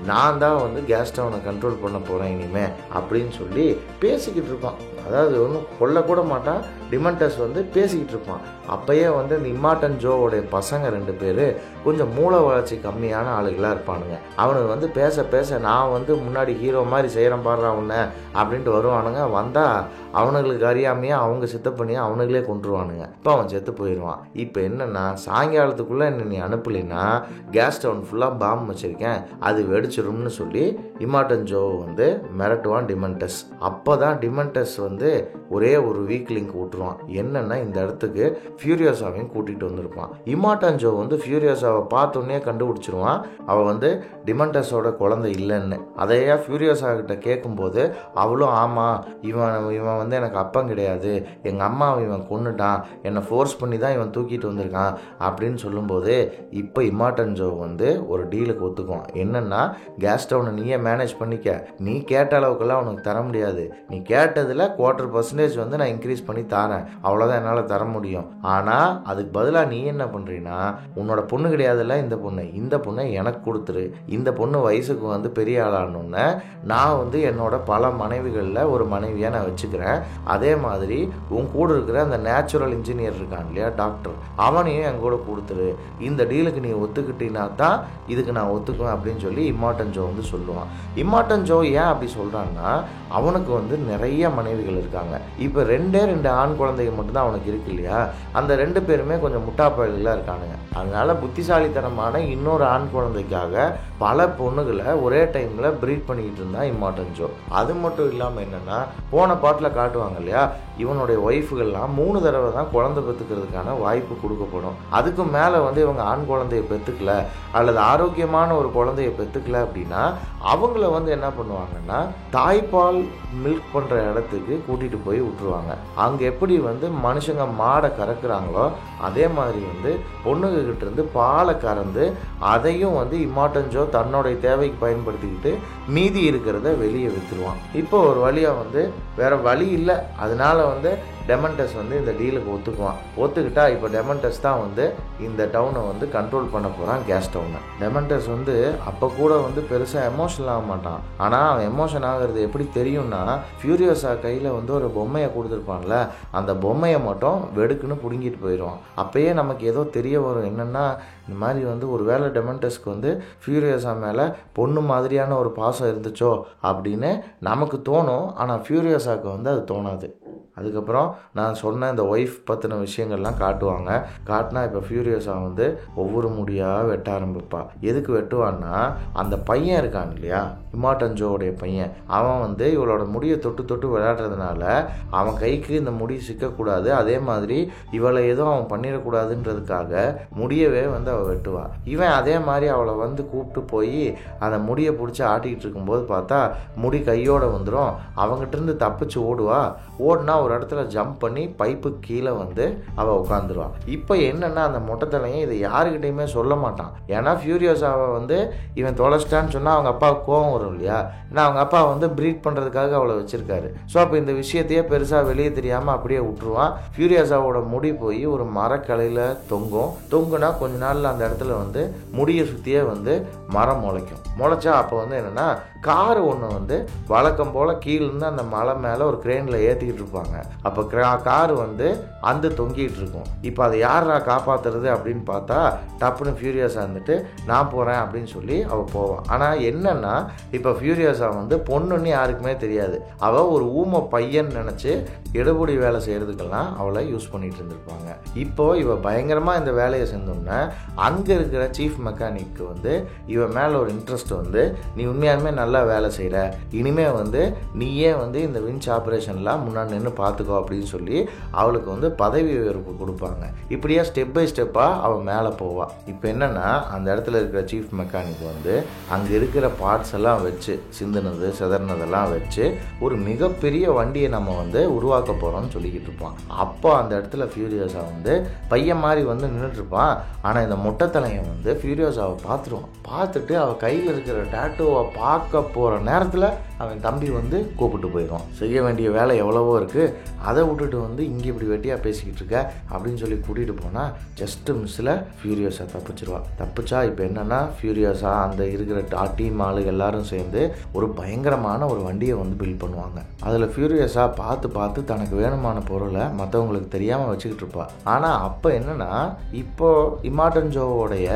Speaker 1: நான் தான் வந்து கேஸ் டவுனை கண்ட்ரோல் பண்ண போகிறேன் இனிமே அப்படின்னு சொல்லி பேசிக்கிட்டு இருப்பான். அதாவது ஒன்றும் கொல்லக்கூட மாட்டான். டிமெண்டஸ் வந்து பேசிக்கிட்டு இருப்பான். அப்போயே வந்து இந்த இம்மார்டன் ஜோவோடைய பசங்க 2 பேர் கொஞ்சம் மூளை வளர்ச்சி கம்மியான ஆளுகளாக இருப்பானுங்க. அவனுக்கு வந்து பேச பேச நான் வந்து முன்னாடி ஹீரோ மாதிரி செய்கிறேன் பாடுற அவனை அப்படின்ட்டு வருவானுங்க. வந்தால் அவனுங்களுக்கு அறியாமையாக அவங்க சித்தப்பண்ணியை அவனுங்களே கொண்டுருவானுங்க. இப்போ அவன் செத்து போயிடுவான். இப்போ என்னென்னா சாயங்காலத்துக்குள்ளே என்ன நீ அனுப்பலைன்னா கேஸ் டவுன் ஃபுல்லாக பாம்பு வச்சுருக்கேன், அது வெடிச்சிரும்னு சொல்லி இம்மார்டன் ஜோ வந்து மிரட்டுவான் டிமெண்டஸ். அப்போ தான் டிமெண்டஸ் வந்து ஒரே ஒரு வீக் லிங்க் விட்டுருவான். என்னென்னா இந்த இடத்துக்கு ஃபியூரியோஸாவையும் கூட்டிகிட்டு வந்திருப்பான். இம்மார்டன் ஜோ வந்து ஃபியூரியோஸாவை பார்த்தோன்னே கண்டுபிடிச்சிருவான் அவள் வந்து டிமெண்டஸோட குழந்தை இல்லைன்னு. அதையா ஃபியூரியோஸா கிட்ட கேட்கும்போது அவளும் ஆமாம் இவன் வந்து எனக்கு அப்பம் கிடையாது, எங்கள் அம்மாவை இவன் கொன்னுட்டான், என்னை ஃபோர்ஸ் பண்ணி தான் இவன் தூக்கிட்டு வந்திருக்கான் அப்படின்னு சொல்லும்போது இப்போ இம்மார்டன் ஜோ வந்து ஒரு டீலுக்கு ஒத்துக்குவான். என்னென்னா கேஸ் டவுனை நீயே மேனேஜ் பண்ணிக்க, நீ கேட்ட அளவுக்கெல்லாம் உனக்கு தர முடியாது, நீ கேட்டதில் 25% வந்து நான் இன்க்ரீஸ் பண்ணி தரேன், அவ்வளோதான் என்னால் தர முடியும். ஆனால் அதுக்கு பதிலாக நீ என்ன பண்ணுறீன்னா உன்னோட பொண்ணு கிடையாதுல்ல இந்த பொண்ணை எனக்கு கொடுத்துரு, இந்த பொண்ணு வயசுக்கு வந்து பெரிய ஆளானோன்னு நான் வந்து என்னோட பல மனைவிகளில் ஒரு மனைவியாக நான் வச்சுக்கிறேன், அதே மாதிரி உன் கூட இருக்கிற அந்த நேச்சுரல் இன்ஜினியர் இருக்கான் இல்லையா டாக்டர், அவனையும் என் கூட கொடுத்துரு, இந்த டீலுக்கு நீ ஒத்துக்கிட்டீங்கன்னா தான் இதுக்கு நான் ஒத்துக்குவேன் அப்படின்னு சொல்லி இம்மார்டன் ஜோ வந்து சொல்லுவான். இம்மார்டன் ஜோ ஏன் அப்படி சொல்கிறான்னா அவனுக்கு வந்து நிறைய மனைவிகள் இருக்காங்க. இப்போ 2 ஆண் ஆண் குழந்தைங்க மட்டும்தான் அவனுக்கு இருக்கு இல்லையா, அந்த 2 பேருமே கொஞ்சம் முட்டாப்பயல்களாக இருக்கானுங்க. அதனால புத்திசாலித்தனமான இன்னொரு ஆண் குழந்தைக்காக பல பொண்ணுகளை ஒரே டைமில் ப்ரீட் பண்ணிக்கிட்டு இருந்தான் இம்மார்டன் ஜோ. அது மட்டும் இல்லாமல் என்னென்னா, போன பாட்டில் காட்டுவாங்க இல்லையா, இவனுடைய ஒய்ஃபுகள்லாம் 3 தடவை தான் குழந்தை பெற்றுக்கிறதுக்கான வாய்ப்பு கொடுக்கப்படும். அதுக்கு மேலே வந்து இவங்க ஆண் குழந்தைய பெற்றுக்கல அல்லது ஆரோக்கியமான ஒரு குழந்தைய பெற்றுக்கல அப்படின்னா அவங்கள வந்து என்ன பண்ணுவாங்கன்னா தாய்ப்பால் மில்க் பண்ணுற இடத்துக்கு கூட்டிகிட்டு போய் விட்டுருவாங்க. அங்கே எப்படி வந்து மனுஷங்க மாடை கறக்குறாங்களோ அதே மாதிரி வந்து பொண்ணுகிட்ட இருந்து பாலை கறந்து அதையும் வந்து இம்மார்டன் ஜோ தன்னுடைய தேவைக்கு பயன்படுத்திக்கிட்டு மீதி இருக்கிறத வெளியே விற்றுருவான். இப்போ ஒரு வழியாக வந்து வேற வழி இல்லை, அதனால வந்து டெமன்டஸ் வந்து இந்த டீலுக்கு ஒத்துக்கிட்டா இப்போ டெமன்டஸ் தான் வந்து இந்த டவுனை வந்து கண்ட்ரோல் பண்ண போகிறான், கேஸ் டவுனை. டெமன்டஸ் வந்து அப்போ கூட வந்து பெருசாக எமோஷனல் ஆக மாட்டான். ஆனால் அவன் எமோஷன் ஆகிறது எப்படி தெரியும்னா, ஃபியூரியோஸா கையில் வந்து ஒரு பொம்மையை கொடுத்துருப்பான்ல, அந்த பொம்மையை மட்டும் வெடுக்குன்னு பிடுங்கிட்டு போயிடுவான். அப்பயே நமக்கு ஏதோ தெரிய வரும், என்னென்னா இந்த மாதிரி வந்து ஒரு வேளை டெமன்டஸ்க்கு வந்து ஃபியூரியோஸா மேலே பொண்ணு மாதிரியான ஒரு பாசம் இருந்துச்சோ அப்படின்னு நமக்கு தோணும். ஆனால் ஃபியூரியோஸாவுக்கு வந்து அது தோணாது. அதுக்கப்புறம் நான் சொன்ன இந்த ஒய்ஃப் பற்றின விஷயங்கள்லாம் காட்டினா இப்போ ஃபியூரியோஸா வந்து ஒவ்வொரு முடியாக வெட்ட ஆரம்பிப்பா. எதுக்கு வெட்டுவான்னா, அந்த பையன் இருக்கான் இல்லையா, இம்மார்டன் ஜோவுடைய பையன், அவன் வந்து இவளோட முடியை தொட்டு விளையாடுறதுனால அவன் கைக்கு இந்த முடி சிக்கக்கூடாது, அதே மாதிரி இவளை எதுவும் அவன் பண்ணிடக்கூடாதுன்றதுக்காக முடியவே வந்து அவள் வெட்டுவாள். இவன் அதே மாதிரி அவளை வந்து கூப்பிட்டு போய் அந்த முடியை பிடிச்சி ஆட்டிக்கிட்டு இருக்கும்போது பார்த்தா முடி கையோடு வந்துடும். அவங்ககிட்ட இருந்து தப்பிச்சு ஓடுனா ஒரு இடத்துல ஜம்ப் பண்ணி பைப்பு கீழே வந்து அவள் உட்காந்துருவான். இப்போ என்னன்னா, அந்த மொட்டைத்தலையும் இதை யாருக்கிட்டையுமே சொல்ல மாட்டான். ஏன்னா ஃபியூரியோஸாவை வந்து இவன் தொலைச்சிட்டான்னு சொன்னால் அவங்க அப்பாவுக்கு கோவம் வரும் இல்லையா, ஏன்னா அவங்க அப்பா வந்து ப்ரீட் பண்ணுறதுக்காக அவளை வச்சிருக்காரு. ஸோ அப்போ இந்த விஷயத்தையே பெருசாக வெளியே தெரியாமல் அப்படியே விட்டுருவான். ஃபியூரியோஸாவோட முடி போய் ஒரு மரக்கலையில் தொங்குனா கொஞ்ச நாளில் அந்த இடத்துல வந்து முடியை சுற்றியே வந்து மரம் முளைச்சா அப்போ வந்து என்னென்னா, காரு ஒன்று வந்து வழக்கம் போல் கீழேருந்து அந்த மலை மேலே ஒரு கிரெயினில் ஏற்றிக்கிட்டு இருப்பாங்க. அப்போ காரு வந்து அந்த தொங்கிட்டு இருக்கும். இப்போ அதை யாரா காப்பாற்றுறது அப்படின்னு பார்த்தா டப்புன்னு ஃபியூரியோஸா இருந்துட்டு நான் போகிறேன் அப்படின்னு சொல்லி அவள் போவான். ஆனால் என்னன்னா, இப்போ ஃபியூரியோஸா வந்து பொண்ணுன்னு யாருக்குமே தெரியாது. அவள் ஒரு ஊமை பையன் நினச்சி எடுபடி வேலை செய்கிறதுக்கெல்லாம் அவளை யூஸ் பண்ணிட்டு இருந்திருப்பாங்க. இப்போது இவள் பயங்கரமாக இந்த வேலையை செஞ்சோம்னா அங்கே இருக்கிற சீஃப் மெக்கானிக்கு வந்து இவன் மேலே ஒரு இன்ட்ரெஸ்ட் வந்து, நீ உண்மையாலுமே நல்லா வேலை செய்கிற, இனிமேல் வந்து நீயே வந்து இந்த விஞ்ச் ஆப்ரேஷன்லாம் முன்னாடி நின்று பார்த்துக்கோ அப்படின்னு சொல்லி அவளுக்கு வந்து பதவி உயர்வு கொடுப்பாங்க. இப்படியே ஸ்டெப் பை ஸ்டெப்பாக அவள் மேலே போவாள். இப்போ என்னென்னா, அந்த இடத்துல இருக்கிற சீஃப் மெக்கானிக் வந்து அங்கே இருக்கிற பார்ட்ஸ் எல்லாம் வச்சு சிந்தினது சிதறினதெல்லாம் வச்சு ஒரு மிகப்பெரிய வண்டியை நம்ம வந்து உருவாக்க போகிறோம்னு சொல்லிக்கிட்டு இருப்பான். அப்போ அந்த இடத்துல ஃபியூரியோஸா வந்து பையன் மாதிரி வந்து நின்றுட்டு இருப்பான். ஆனால் இந்த மொட்டைத்தலையன் வந்து ஃபியூரியோஸாவை பார்த்துட்டு அவள் கையில் இருக்கிற டேட்டோவை பார்க்க போகிற நேரத்தில் அவன் தம்பி வந்து கூப்பிட்டு போயிடுவான். செய்ய வேண்டிய வேலை எவ்வளவோ இருக்குது, அதை விட்டுட்டு வந்து இங்கே இப்படி வெட்டியாக பேசிக்கிட்டு இருக்க அப்படின்னு சொல்லி கூட்டிகிட்டு போனால் ஜஸ்ட்டு மிஸ்ஸில் ஃபியூரியோஸா தப்பிச்சா இப்போ என்னென்னா, ஃபியூரியோஸா அந்த இருக்கிற டீம் ஆளுங்க எல்லாரும் சேர்ந்து ஒரு பயங்கரமான ஒரு வண்டியை வந்து பில்ட் பண்ணுவாங்க. அதில் ஃபியூரியோஸா பார்த்து தனக்கு வேணுமான பொருளை மற்றவங்களுக்கு தெரியாமல் வச்சுக்கிட்டு இருப்பா. ஆனால் அப்போ என்னென்னா, இப்போ இம்மார்டன் ஜோவோடைய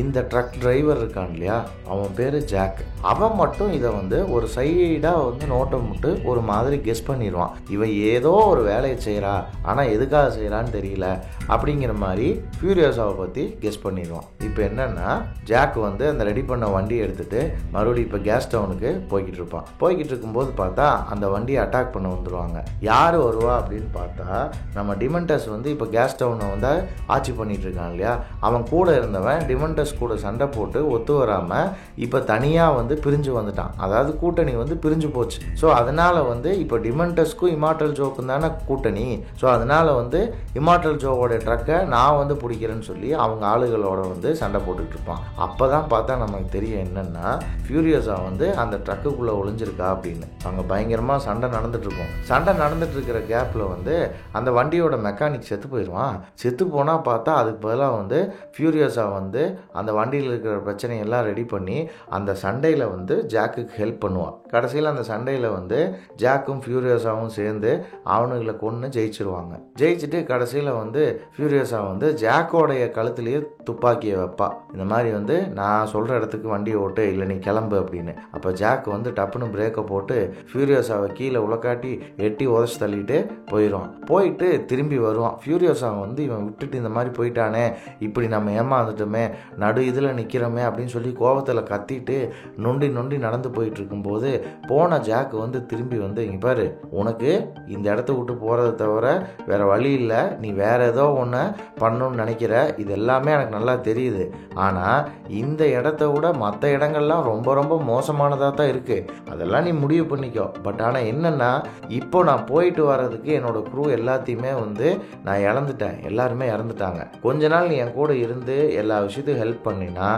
Speaker 1: இந்த ட்ரக் டிரைவர் இருக்கான் இல்லையா, அவன் பேர் ஜாக். அவன் மட்டும் இதை வந்து ஒரு சைடாக வந்து நோட்டம் விட்டு ஒரு மாதிரி கெஸ் பண்ணிடுவான். இவன் ஏதோ ஒரு வேலையை செய்கிறா, ஆனால் எதுக்காக செய்கிறான்னு தெரியல அப்படிங்கிற மாதிரி ஃபியூரியோஸாவை பற்றி கெஸ் பண்ணிடுவான். இப்போ என்னென்னா, ஜாக் வந்து அந்த ரெடி பண்ண வண்டியை எடுத்துகிட்டு மறுபடியும் இப்போ கேஸ் டவுனுக்கு போய்கிட்டு இருக்கும்போது பார்த்தா அந்த வண்டியை அட்டாக் பண்ண வந்துடுவாங்க. யார் வருவா அப்படின்னு பார்த்தா நம்ம டிமெண்டஸ் வந்து இப்போ கேஸ் டவுனை வந்து ஆட்சி பண்ணிட்டு இருக்கான் இல்லையா, அவன் கூட இருந்தவன் டிமெண்டஸ் கூட சண்டை போட்டு ஒத்து வராமல் இப்போ தனியாக வந்து பிரிஞ்சு வந்துட்டான். அதாவது கூட்டணி வந்து பிரிஞ்சு போச்சு. ஸோ அதனால் வந்து இப்போ டிமெண்டஸ்க்கும் இம்மார்டல் ஜோக்கும் தானே கூட்டணி. ஸோ அதனால் வந்து இம்மார்டல் ஜோவோட ட்ரக்கை நான் வந்து பிடிக்கிறேன்னு சொல்லி அவங்க ஆளுகளோட வந்து சண்டை போட்டுக்கிட்டு இருப்பான். அப்போ தான் பார்த்தா நமக்கு தெரியும் என்னென்னா, ஃபியூரியோஸா வந்து அந்த ட்ரக்குக்குள்ளே ஒளிஞ்சிருக்கா அப்படின்னு. அவங்க பயங்கரமாக சண்டை நடந்துட்டு இருக்கிற கேப்பில் வந்து அந்த வண்டியோட மெக்கானிக் செத்து போயிடுவான். செத்து போனால் பார்த்தா அதுக்கு பதிலாக வந்து ஃபியூரியோஸா வந்து அந்த வண்டியில் இருக்கிற பிரச்சனையெல்லாம் ரெடி பண்ணி அந்த சண்டையில் வந்து ஜாக்குக்கு ஹெல்ப் பண்ணுவான். கடைசியில் அந்த சண்டையில் வந்து ஜாக்கும் ஃபியூரியஸாவும் சேர்ந்து அவனுங்களை கொன்று ஜெயிச்சிருவாங்க. ஜெயிச்சுட்டு கடைசியில் வந்து ஃபியூரியஸா வந்து ஜாக்கோடைய கழுத்துலேயே துப்பாக்கியை வைப்பா. இந்த மாதிரி வந்து நான் சொல்கிற இடத்துக்கு வண்டியை ஓட்டு, இல்லை நீ கிளம்பு அப்படின்னு. அப்போ ஜாக் வந்து டப்புன்னு பிரேக்கை போட்டு ஃபியூரியஸாவை கீழே உலக்காட்டி எட்டி உதச்சி தள்ளிட்டு போயிடுவான். போயிட்டு திரும்பி வருவான். ஃபியூரியஸாவை வந்து இவன் விட்டுட்டு இந்த மாதிரி போயிட்டானே, இப்படி நம்ம ஏமாந்துட்டோமே, நடு இதில் நிற்கிறோமே அப்படின்னு சொல்லி கோபத்தில் கத்திட்டு நொண்டி நொண்டி நடந்து போயிட்டு இருக்கும்போது போன ஜாக் வந்து திரும்பி வந்து, இங்கே பாரு, உனக்கு இந்த இடத்த விட்டு போகிறத தவிர வேற வழி இல்லை, நீ வேற ஏதோ ஒன்று பண்ணணும்னு நினைக்கிற, இது எல்லாமே எனக்கு நல்லா தெரியுது. ஆனால் இந்த இடத்த விட மற்ற இடங்கள்லாம் ரொம்ப ரொம்ப மோசமானதாக தான் இருக்குது, அதெல்லாம் நீ முடிவு பண்ணிக்கோ. பட் ஆனால் என்னென்னா, இப்போ நான் போயிட்டு வர்றதுக்கு என்னோட க்ரூ எல்லாத்தையுமே வந்து நான் இழந்துட்டேன், எல்லாருமே இறந்துட்டாங்க. கொஞ்ச நாள் நீ என் கூட இருந்து எல்லா விஷயத்தையும் ஹெல்ப் பண்ணினா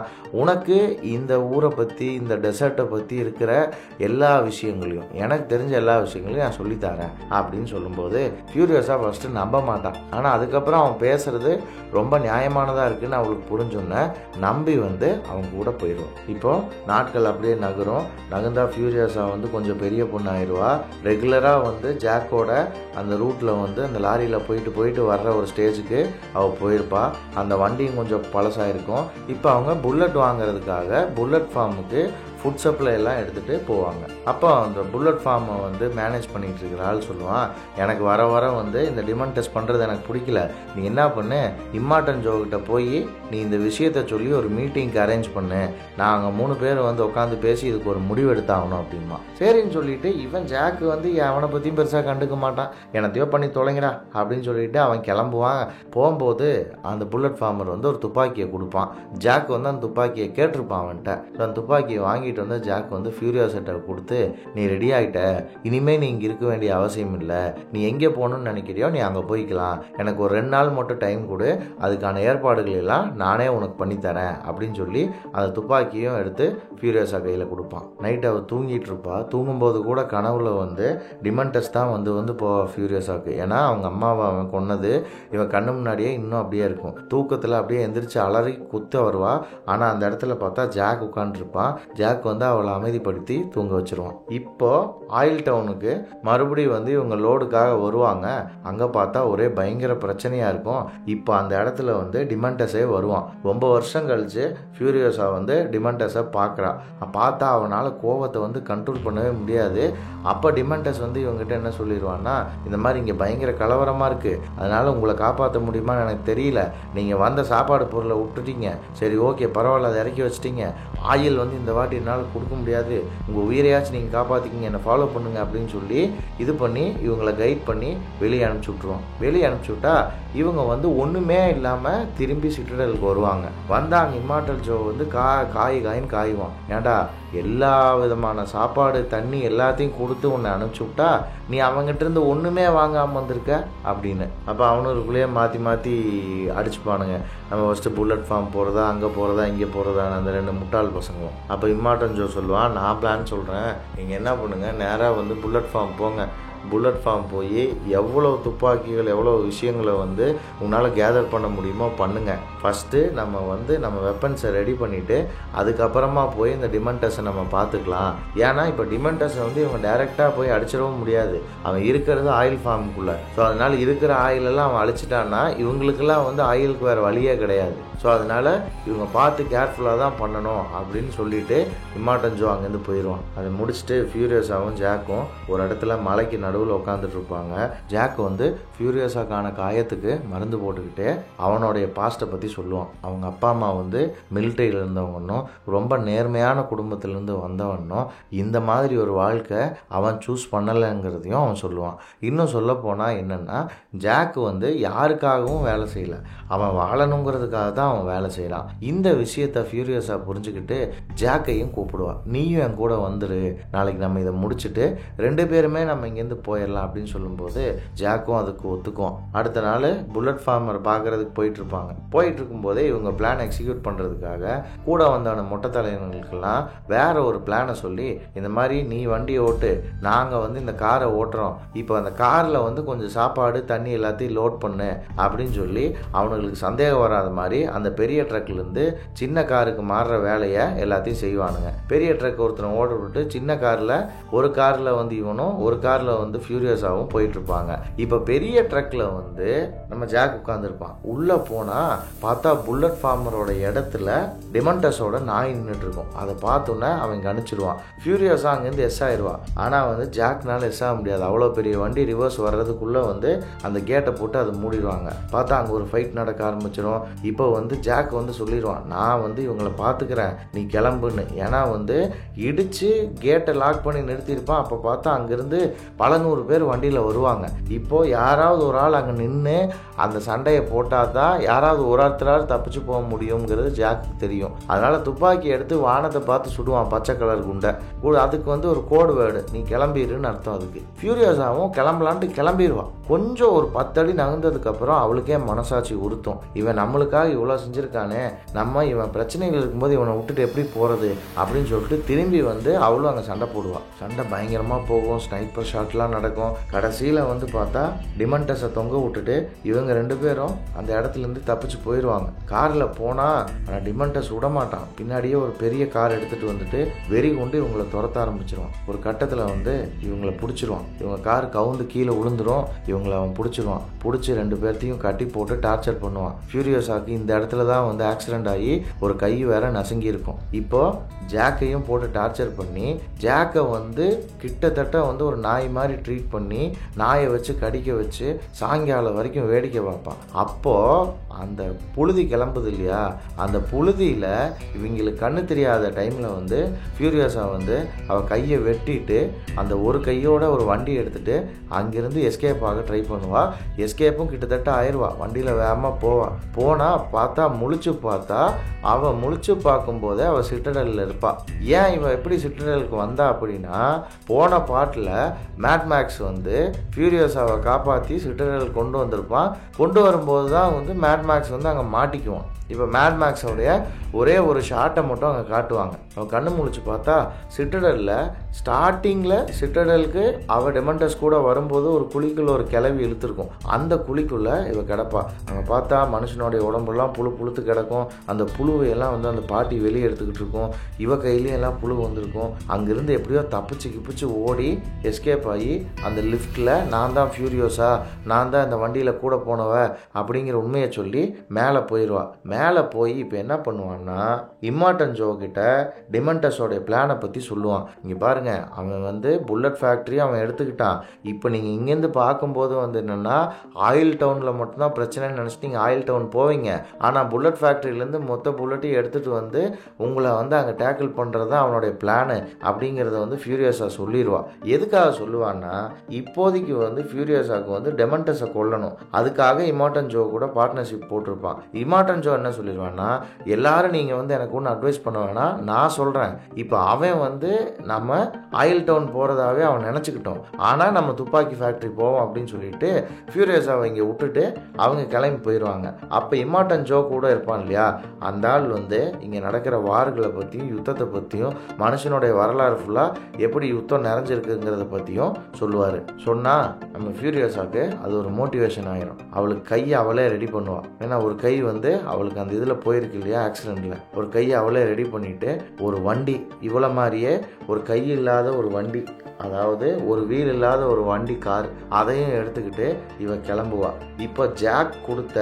Speaker 1: உனக்கு இந்த ஊரை பற்றி, இந்த டெசர்ட்டை பற்றி இருக்கிற எல்லா விஷயங்களையும், எனக்கு தெரிஞ்ச எல்லா விஷயங்களையும் நான் சொல்லித்தரேன் அப்படின்னு சொல்லும்போது ஃபியூரியஸாக ஃபஸ்ட்டு நம்ப மாட்டான். ஆனால் அதுக்கப்புறம் அவன் பேசுறது ரொம்ப நியாயமானதாக இருக்குன்னு அவளுக்கு புரிஞ்சோன்னே நம்பி வந்து அவங்க கூட போயிடுவோம். இப்போ நாட்கள் அப்படியே நகர்ந்தா ஃபியூரியஸா வந்து கொஞ்சம் பெரிய பொண்ணு ஆயிடுவா. ரெகுலராக வந்து ஜாக்கோட அந்த ரூட்டில் வந்து அந்த லாரியில் போயிட்டு வர்ற ஒரு ஸ்டேஜுக்கு அவள் போயிருப்பா. அந்த வண்டியும் கொஞ்சம் பழசாயிருக்கும். இப்போ அவங்க புல்லட் வாங்குறதுக்காக புல்லட் ஃபார்முக்கு ஃபுட் சப்ளை எல்லாம் எடுத்துகிட்டு போவாங்க. அப்போ அந்த புல்லட் ஃபார்மை வந்து மேனேஜ் பண்ணிகிட்டு இருக்கிற ஆள் சொல்லுவான், எனக்கு வர வந்து இந்த டிமாண்ட் டெஸ்ட் பண்ணுறது எனக்கு பிடிக்கல, நீ என்ன பண்ணு, இம்மார்டன் ஜோக்கிட்ட போய் நீ இந்த விஷயத்த சொல்லி ஒரு மீட்டிங்க்கு அரேஞ்ச் பண்ணு, நாங்கள் 3 பேர் வந்து உட்காந்து பேசி இதுக்கு ஒரு முடிவு எடுத்தாகணும் அப்படிமா. சரின்னு சொல்லிட்டு இவன் ஜாக்கு வந்து அவனை பற்றியும் பெருசாக கண்டுக்க மாட்டான், எனத்தையோ பண்ணி தொலைங்கடா அப்படின்னு சொல்லிட்டு அவன் கிளம்புவான். போகும்போது அந்த புல்லட் ஃபார்மர் வந்து ஒரு துப்பாக்கியை கொடுப்பான். ஜாக் வந்து அந்த துப்பாக்கியை கேட்டிருப்பான் அவன்கிட்ட. அந்த துப்பாக்கியை வாங்கிட்டு வந்து ஜாக் வந்து ஃபியூரியஸாட்ட கொடுத்து, நீ ரெடி ஆகிட்ட, இனிமேல் நீ இங்கே இருக்க வேண்டிய அவசியம் இல்லை, நீ எங்கே போகணும்னு நினைக்கிறியோ நீ அங்கே போய்க்கலாம், எனக்கு ஒரு 2 நாள் மட்டும் டைம் கொடு, அதுக்கான ஏற்பாடுகள் எல்லாம் நானே உனக்கு பண்ணித்தரேன் அப்படின்னு சொல்லி அந்த துப்பாக்கியும் எடுத்து ஃபியூரியஸா கையில் கொடுப்பான். நைட் அவள் தூங்கிட்டு இருப்பா. தூங்கும்போது கூட கனவுல வந்து டிமாண்டஸ் தான் வந்து போவா ஃபியூரியஸாவுக்கு. ஏன்னா அவங்க அம்மாவை அவன் கொன்னது இவன் கண்ணு முன்னாடியே இன்னும் அப்படியே இருக்கும். தூக்கத்தில் அப்படியே எந்திரிச்சு அலறி குத்த வருவா. ஆனால் அந்த இடத்துல பார்த்தா ஜாக் உட்காந்துருப்பான். ஜாக் வந்து அவளை அமைதிப்படுத்தி தூங்க வச்சிருவான். இப்போ ஆயில் டவுனுக்கு மறுபடியும் வந்து இவங்க லோடுக்காக வருவாங்க. அங்கே பார்த்தா ஒரே பயங்கர பிரச்சனையாக இருக்கும். இப்போ அந்த இடத்துல வந்து டிமாண்டஸே வருவான். ரொம்ப வருஷம் கழிச்சு ஃபியூரியஸா வந்து டிமாண்டஸை பார்க்குறா. பார்த்தா அவனால் கோவத்தை வந்து கண்ட்ரோல் பண்ணவே முடியாது. அப்போ டிமாண்டஸ் வந்து இவங்ககிட்ட என்ன சொல்லிடுவான்னா, இந்த மாதிரி இங்கே பயங்கர கலவரமாக இருக்குது, அதனால் உங்களை காப்பாற்ற முடியுமான்னு எனக்கு தெரியல, நீங்கள் வந்த சாப்பாடு பொருளை விட்டுட்டீங்க, சரி ஓகே பரவாயில்ல, அதை இறக்கி வச்சிட்டிங்க, ஆயில் வந்து இந்த வாட்டி என்னால் கொடுக்க முடியாது, உங்கள் உயிரையாச்சும் நீங்கள் காப்பாற்றிக்கிங்க, என்னை ஃபாலோ பண்ணுங்க அப்படின்னு சொல்லி இது பண்ணி இவங்களை கைட் பண்ணி வெளியே அனுப்பிச்சி விட்ருவோம். வெளியே அனுப்பிச்சி விட்டா இவங்க வந்து ஒன்றுமே இல்லாமல் திரும்பி சிட்டடலுக்கு வருவாங்க. வந்தாங்க இம்மார்டல் ஜோ வந்து காயின்னு காய்வான். ஏன்டா எல்லா விதமான சாப்பாடு தண்ணி எல்லாத்தையும் கொடுத்து உன்னை அனுப்பிச்சி விட்டா நீ அவங்ககிட்ட இருந்து ஒன்றுமே வாங்காமல் வந்திருக்க அப்படின்னு. அப்போ அவனுக்குள்ளேயே மாற்றி அடிச்சுப்பானுங்க. நம்ம ஃபஸ்ட்டு புல்லட் ஃபார்ம் போகிறதா, அங்கே போகிறதா, இங்கே போகிறதான்னு அந்த 2 முட்டாள் பசங்களும். அப்போ இம்மார்டன் ஜோ சொல்லுவான், நான் பிளான் சொல்கிறேன், நீங்கள் என்ன பண்ணுங்கள், நேராக வந்து புல்லட் ஃபார்ம் போங்க. புல்லட் ஃபார்ம் போய் எவ்வளோ துப்பாக்கிகள் எவ்வளோ விஷயங்களை வந்து உன்னால் கேதர் பண்ண முடியுமோ பண்ணுங்கள். ஃபஸ்ட்டு நம்ம வெப்பன்ஸை ரெடி பண்ணிவிட்டு அதுக்கப்புறமா போய் இந்த டிமாண்டஸை நம்ம பார்த்துக்கலாம். ஏன்னா இப்போ டிமாண்டஸை வந்து இவங்க டைரெக்டாக போய் அடிச்சிடவும் முடியாது, அவன் இருக்கிறது ஆயில் ஃபார்முக்குள்ளே. ஸோ அதனால் இருக்கிற ஆயிலெல்லாம் அவன் அழிச்சிட்டான்னா இவங்களுக்கெல்லாம் வந்து ஆயிலுக்கு வேறு வழியே கிடையாது. ஸோ அதனால் இவங்க பார்த்து கேர்ஃபுல்லாக தான் பண்ணணும் அப்படின்னு சொல்லிட்டு இம்மார்டன் ஜோ அங்கேருந்து போயிடுவான். அதை முடிச்சுட்டு ஃபியூரியஸாவும் ஜாக்கும் ஒரு இடத்துல மலைக்கு நடுவில் உட்காந்துட்டு இருப்பாங்க. ஜாக் வந்து ஃபியூரியஸாக்கான காயத்துக்கு மருந்து போட்டுக்கிட்டு அவனுடைய பாஸ்ட்டை பற்றி சொல்லுவான். அவங்க அப்பா அம்மா வந்து மிலிட்ரியில் இருந்தவங்கன்னும் ரொம்ப நேர்மையான குடும்பத்திலேருந்து வந்தவனும் இந்த மாதிரி ஒரு வாழ்க்கை அவன் சூஸ் பண்ணலைங்கிறதையும் அவன் சொல்லுவான். இன்னும் சொல்ல போனால் என்னென்னா, ஜாக் வந்து யாருக்காகவும் வேலை செய்யலை, அவன் வாழணுங்கிறதுக்காக தான் அவன் வேலை செய்யலாம். இந்த விஷயத்தை ஃபியூரியஸா புரிஞ்சுக்கிட்டு ஜாக்கையும் கூப்பிடுவான். நீயும் என் கூட வந்துரு, நாளைக்கு நம்ம இதை முடிச்சுட்டு 2 பேருமே நம்ம இங்கேருந்து போயிடலாம் அப்படின்னு சொல்லும்போது ஜாக்கும் அதுக்கு ஒத்துக்கும். அடுத்த நாள் புல்லட் ஃபார்மர் பார்க்கறதுக்கு போயிட்டு இருக்கும்போதே இவங்க பிளான் எக்ஸிக்யூட் பண்ணுறதுக்காக கூட வந்தான மொட்டை தலைவர்களுக்கெல்லாம் வேற ஒரு பிளானை சொல்லி, இந்த மாதிரி நீ வண்டி ஓட்டு, நாங்கள் வந்து இந்த காரை ஓட்டுறோம், இப்போ அந்த காரில் வந்து கொஞ்சம் சாப்பாடு தண்ணி எல்லாத்தையும் லோட் பண்ணு அப்படின்னு சொல்லி அவனுங்களுக்கு சந்தேகம் வராத மாதிரி அந்த பெரிய ட்ரக்லேருந்து சின்ன காருக்கு மாறுற வேலையை எல்லாத்தையும் செய்வானுங்க. பெரிய ட்ரக் ஒருத்தனை ஓட விட்டு சின்ன ஒரு காரில் வந்து இவனும் ஒரு காரில் வந்து ஃபியூரியஸாகவும் போயிட்டு இருப்பாங்க. இப்போ பெரிய ட்ரக்கில் வந்து நம்ம ஜாக் உட்காந்துருப்பான். உள்ளே போனால் பார்த்தா புல்லட் ஃபார்மரோட இடத்துல டிமண்டஸோட நாய் நின்றுட்டு இருக்கும். அதை பார்த்தோன்னே அவன் கணிச்சிருவான். ஃபியூரியஸாக அங்கேருந்து எஸ் ஆயிடுவான். ஆனால் வந்து ஜாக்னால எஸ் ஆக முடியாது. அவ்வளோ பெரிய வண்டி ரிவர்ஸ் வர்றதுக்குள்ளே வந்து அந்த கேட்டை போட்டு அதை மூடிடுவாங்க. பார்த்தா அங்கே ஒரு ஃபைட் நடக்க ஆரம்பிச்சிடும். இப்போ வந்து ஜாக் வந்து சொல்லிடுவான், நான் வந்து இவங்களை பார்த்துக்கிறேன், நீ கிளம்புன்னு. ஏன்னா வந்து இடித்து கேட்டை லாக் பண்ணி நிறுத்தியிருப்பான். அப்போ பார்த்தா அங்கேருந்து பல 100 பேர் வண்டியில் வருவாங்க. இப்போது யாராவது ஒரு ஆள் அங்கே நின்று அந்த சண்டையை போட்டால் தான் யாராவது ஒரு ஆள்த்தரால் தப்பிச்சு போக முடியுங்கிறது ஜாக்கு தெரியும். அதனால் துப்பாக்கி எடுத்து வானத்தை பார்த்து சுடுவான், பச்சை கலர் குண்டை. அதுக்கு வந்து ஒரு கோடு வேர்டு, நீ கிளம்பிடுன்னு அர்த்தம். அதுக்கு ஃபியூரியஸாகவும் கிளம்பலான்ட்டு கிளம்பிடுவான். கொஞ்சம் ஒரு 10 அடி நகர்ந்ததுக்கப்புறம் அவளுக்கே மனசாட்சி உறுத்தும், இவன் நம்மளுக்காக இவ்வளோ செஞ்சுருக்கானே, நம்ம இவன் பிரச்சனைகள் இருக்கும்போது இவனை விட்டுட்டு எப்படி போகிறது அப்படின்னு சொல்லிட்டு திரும்பி வந்து அவளும் அங்கே சண்டை போடுவாள். சண்டை பயங்கரமாக போகும், ஸ்னைப்பர் ஷாட்லாம் நடக்கும். கடைசியில் வந்து பார்த்தா டிமண்டஸை தொங்க விட்டுட்டு இவங்க 2 பேரும் அந்த இடத்துலேருந்து தப்பிச்சு போயிடுவாங்க. காரில் போனால் ஆனால் டிமண்டஸ் விடமாட்டான். பின்னாடியே ஒரு பெரிய கார் எடுத்துகிட்டு வந்துட்டு வெறி கொண்டு இவங்களை துரத்த ஆரம்பிச்சிருவான். ஒரு கட்டத்தில் வந்து இவங்களை பிடிச்சிருவான். இவங்க கார் கவுந்து கீழே விழுந்துரும். இவங்களை அவன் பிடிச்சிருவான். பிடிச்சி 2 பேர்த்தையும் கட்டி போட்டு டார்ச்சர் பண்ணுவான். ஃபியூரியஸாக்கு இந்த இடத்துல தான் வந்து ஆக்சிடென்ட் ஆகி ஒரு கை வேற நசுங்கி இருக்கும். இப்போ ஜாக்கையும் போட்டு டார்ச்சர் பண்ணி ஜாக்கை வந்து கிட்டத்தட்ட வந்து ஒரு நாய் மாதிரி ட்ரீட் பண்ணி நாயை வச்சு கடிக்க வச்சு சாயங்காலம் வரைக்கும் வேடிக்கை பார்ப்பான். அப்போது அந்த புழுதி கிளம்புது இல்லையா, அந்த புழுதியில் இவங்களுக்கு கண்ணு தெரியாத டைமில் வந்து ஃபியூரியஸா வந்து அவள் கையை வெட்டிட்டு அந்த ஒரு கையோட ஒரு வண்டி எடுத்துகிட்டு அங்கேருந்து எஸ்கேப் ஆக ட்ரை பண்ணுவாள். எஸ்கேப்பும் கிட்டத்தட்ட ஆயிடுவா. வண்டியில் வேகமாக போவாள். போனால் பார்த்தா முழிச்சு பார்த்தா அவள் முழிச்சு பார்க்கும்போதே அவள் சிட்டடலில் இருப்பாள். ஏன் இவன் எப்படி சிட்டடலுக்கு வந்தா அப்படின்னா, போன பாட்டில் மேட் மேக்ஸ் வந்து ஃபியூரியஸாவை காப்பாற்றி சிட்டடல் கொண்டு வந்திருப்பான். கொண்டு வரும்போது தான் வந்து மேட் மேக்ஸ் வந்து அங்கே மாட்டிக்குவான். இப்போ மேட் மேக்ஸோடைய ஒரே ஒரு ஷாட்டை மட்டும் அங்கே காட்டுவாங்க. அவன் கண்ணு முழிச்சு பார்த்தா சிட்டடலில் ஸ்டார்டிங்கில் சிட்டடலுக்கு அவள் டெமண்டஸ் கூட வரும்போது ஒரு குழிக்குள்ள ஒரு கிளவி இழுத்துருக்கும். அந்த குழிக்குள்ளே இவள் கிடப்பா. அங்கே பார்த்தா மனுஷனுடைய உடம்புலாம் புழுத்து கிடக்கும். அந்த புழுவையெல்லாம் வந்து அந்த பாட்டி வெளியே எடுத்துக்கிட்டு இருக்கும். இவ கையிலையும் எல்லாம் புழு வந்திருக்கும். அங்கேருந்து எப்படியோ தப்பிச்சு ஓடி எஸ்கேப் ஆகி அந்த லிஃப்ட்டில் நான் தான் ஃபியூரியோஸா, நான் தான் இந்த வண்டியில் கூட போனவ அப்படிங்கிற உண்மையை சொல்லி மேலே போயிடுவா. மேலே போய் இப்போ என்ன பண்ணுவான்னா, இம்மார்டன் ஜோ கிட்ட டிமண்டஸோடைய பிளானை பற்றி சொல்லுவான். இங்கே பாருங்க, அவன் வந்து புல்லட் ஃபேக்ட்ரி அவன் எடுத்துக்கிட்டான். இப்போ நீங்கள் இங்கேருந்து பார்க்கும்போது வந்து என்னென்னா ஆயில் டவுனில் மட்டும்தான் பிரச்சனைன்னு நினச்சிட்டு நீங்கள் ஆயில் டவுன் போவீங்க. ஆனால் புல்லட் ஃபேக்ட்ரியிலேருந்து மொத்த புல்லட்டையும் எடுத்துகிட்டு வந்து உங்களை வந்து அங்கே டேக்கிள் பண்ணுறது தான் அவனுடைய பிளானு அப்படிங்கிறத வந்து ஃபியூரியஸா சொல்லிடுவான். எதுக்காக சொல்லுவான்னா, இப்போதைக்கு வந்து ஃபியூரியஸாவுக்கு வந்து டெமண்டஸை கொல்லணும். அதுக்காக இம்மார்டன் ஜோ கூட பார்ட்னர்ஷிப் போட்டிருப்பான். இம்மார்டன் ஜோ என்ன சொல்லிடுவான்னா, எல்லாரும் நீங்கள் வந்து எனக்கு ஒன்று அட்வைஸ் பண்ண வேணாம், நான் சொல்கிறேன். இப்போ அவன் வந்து நம்ம ஆயில் டவுன் போகிறதாவே அவன் நினச்சிக்கிட்டோம், ஆனால் நம்ம துப்பாக்கி ஃபேக்ட்ரி போவோம் அப்படின்னு சொல்லிட்டு ஃபியூரியஸாவை இங்கே விட்டுட்டு அவங்க கிளம்பி போயிடுவாங்க. அப்போ இம்மார்டன் ஜோ கூட இருப்பான் இல்லையா, அந்த ஆள் வந்து இங்கே நடக்கிற வார்களை பற்றியும் யுத்தத்தை பற்றியும் மனுஷனுடைய வரலாறு ஃபுல்லாக எப்படி யுத்தம் நிறைஞ்சிருக்குங்கிறத பற்றியும் சொல்லுவார். சொன்னால் நம்ம ஃபியூரியஸாவுக்கு அது ஒரு மோட்டிவேஷன் ஆயிரும். அவளுக்கு கையை அவளே ரெடி பண்ணுவாள். ஏன்னா ஒரு கை வந்து அவளுக்கு அந்த இதில் போயிருக்கு இல்லையா ஆக்சிடெண்ட்டில், ஒரு கையை அவளே ரெடி பண்ணிவிட்டு ஒரு வண்டி இவ்வளோ மாதிரியே ஒரு கை இல்லாத ஒரு வண்டி, அதாவது ஒரு வீல் இல்லாத ஒரு வண்டி கார், அதையும் எடுத்துக்கிட்டு இவ கிளம்புவா. இப்போ ஜாக் கொடுத்த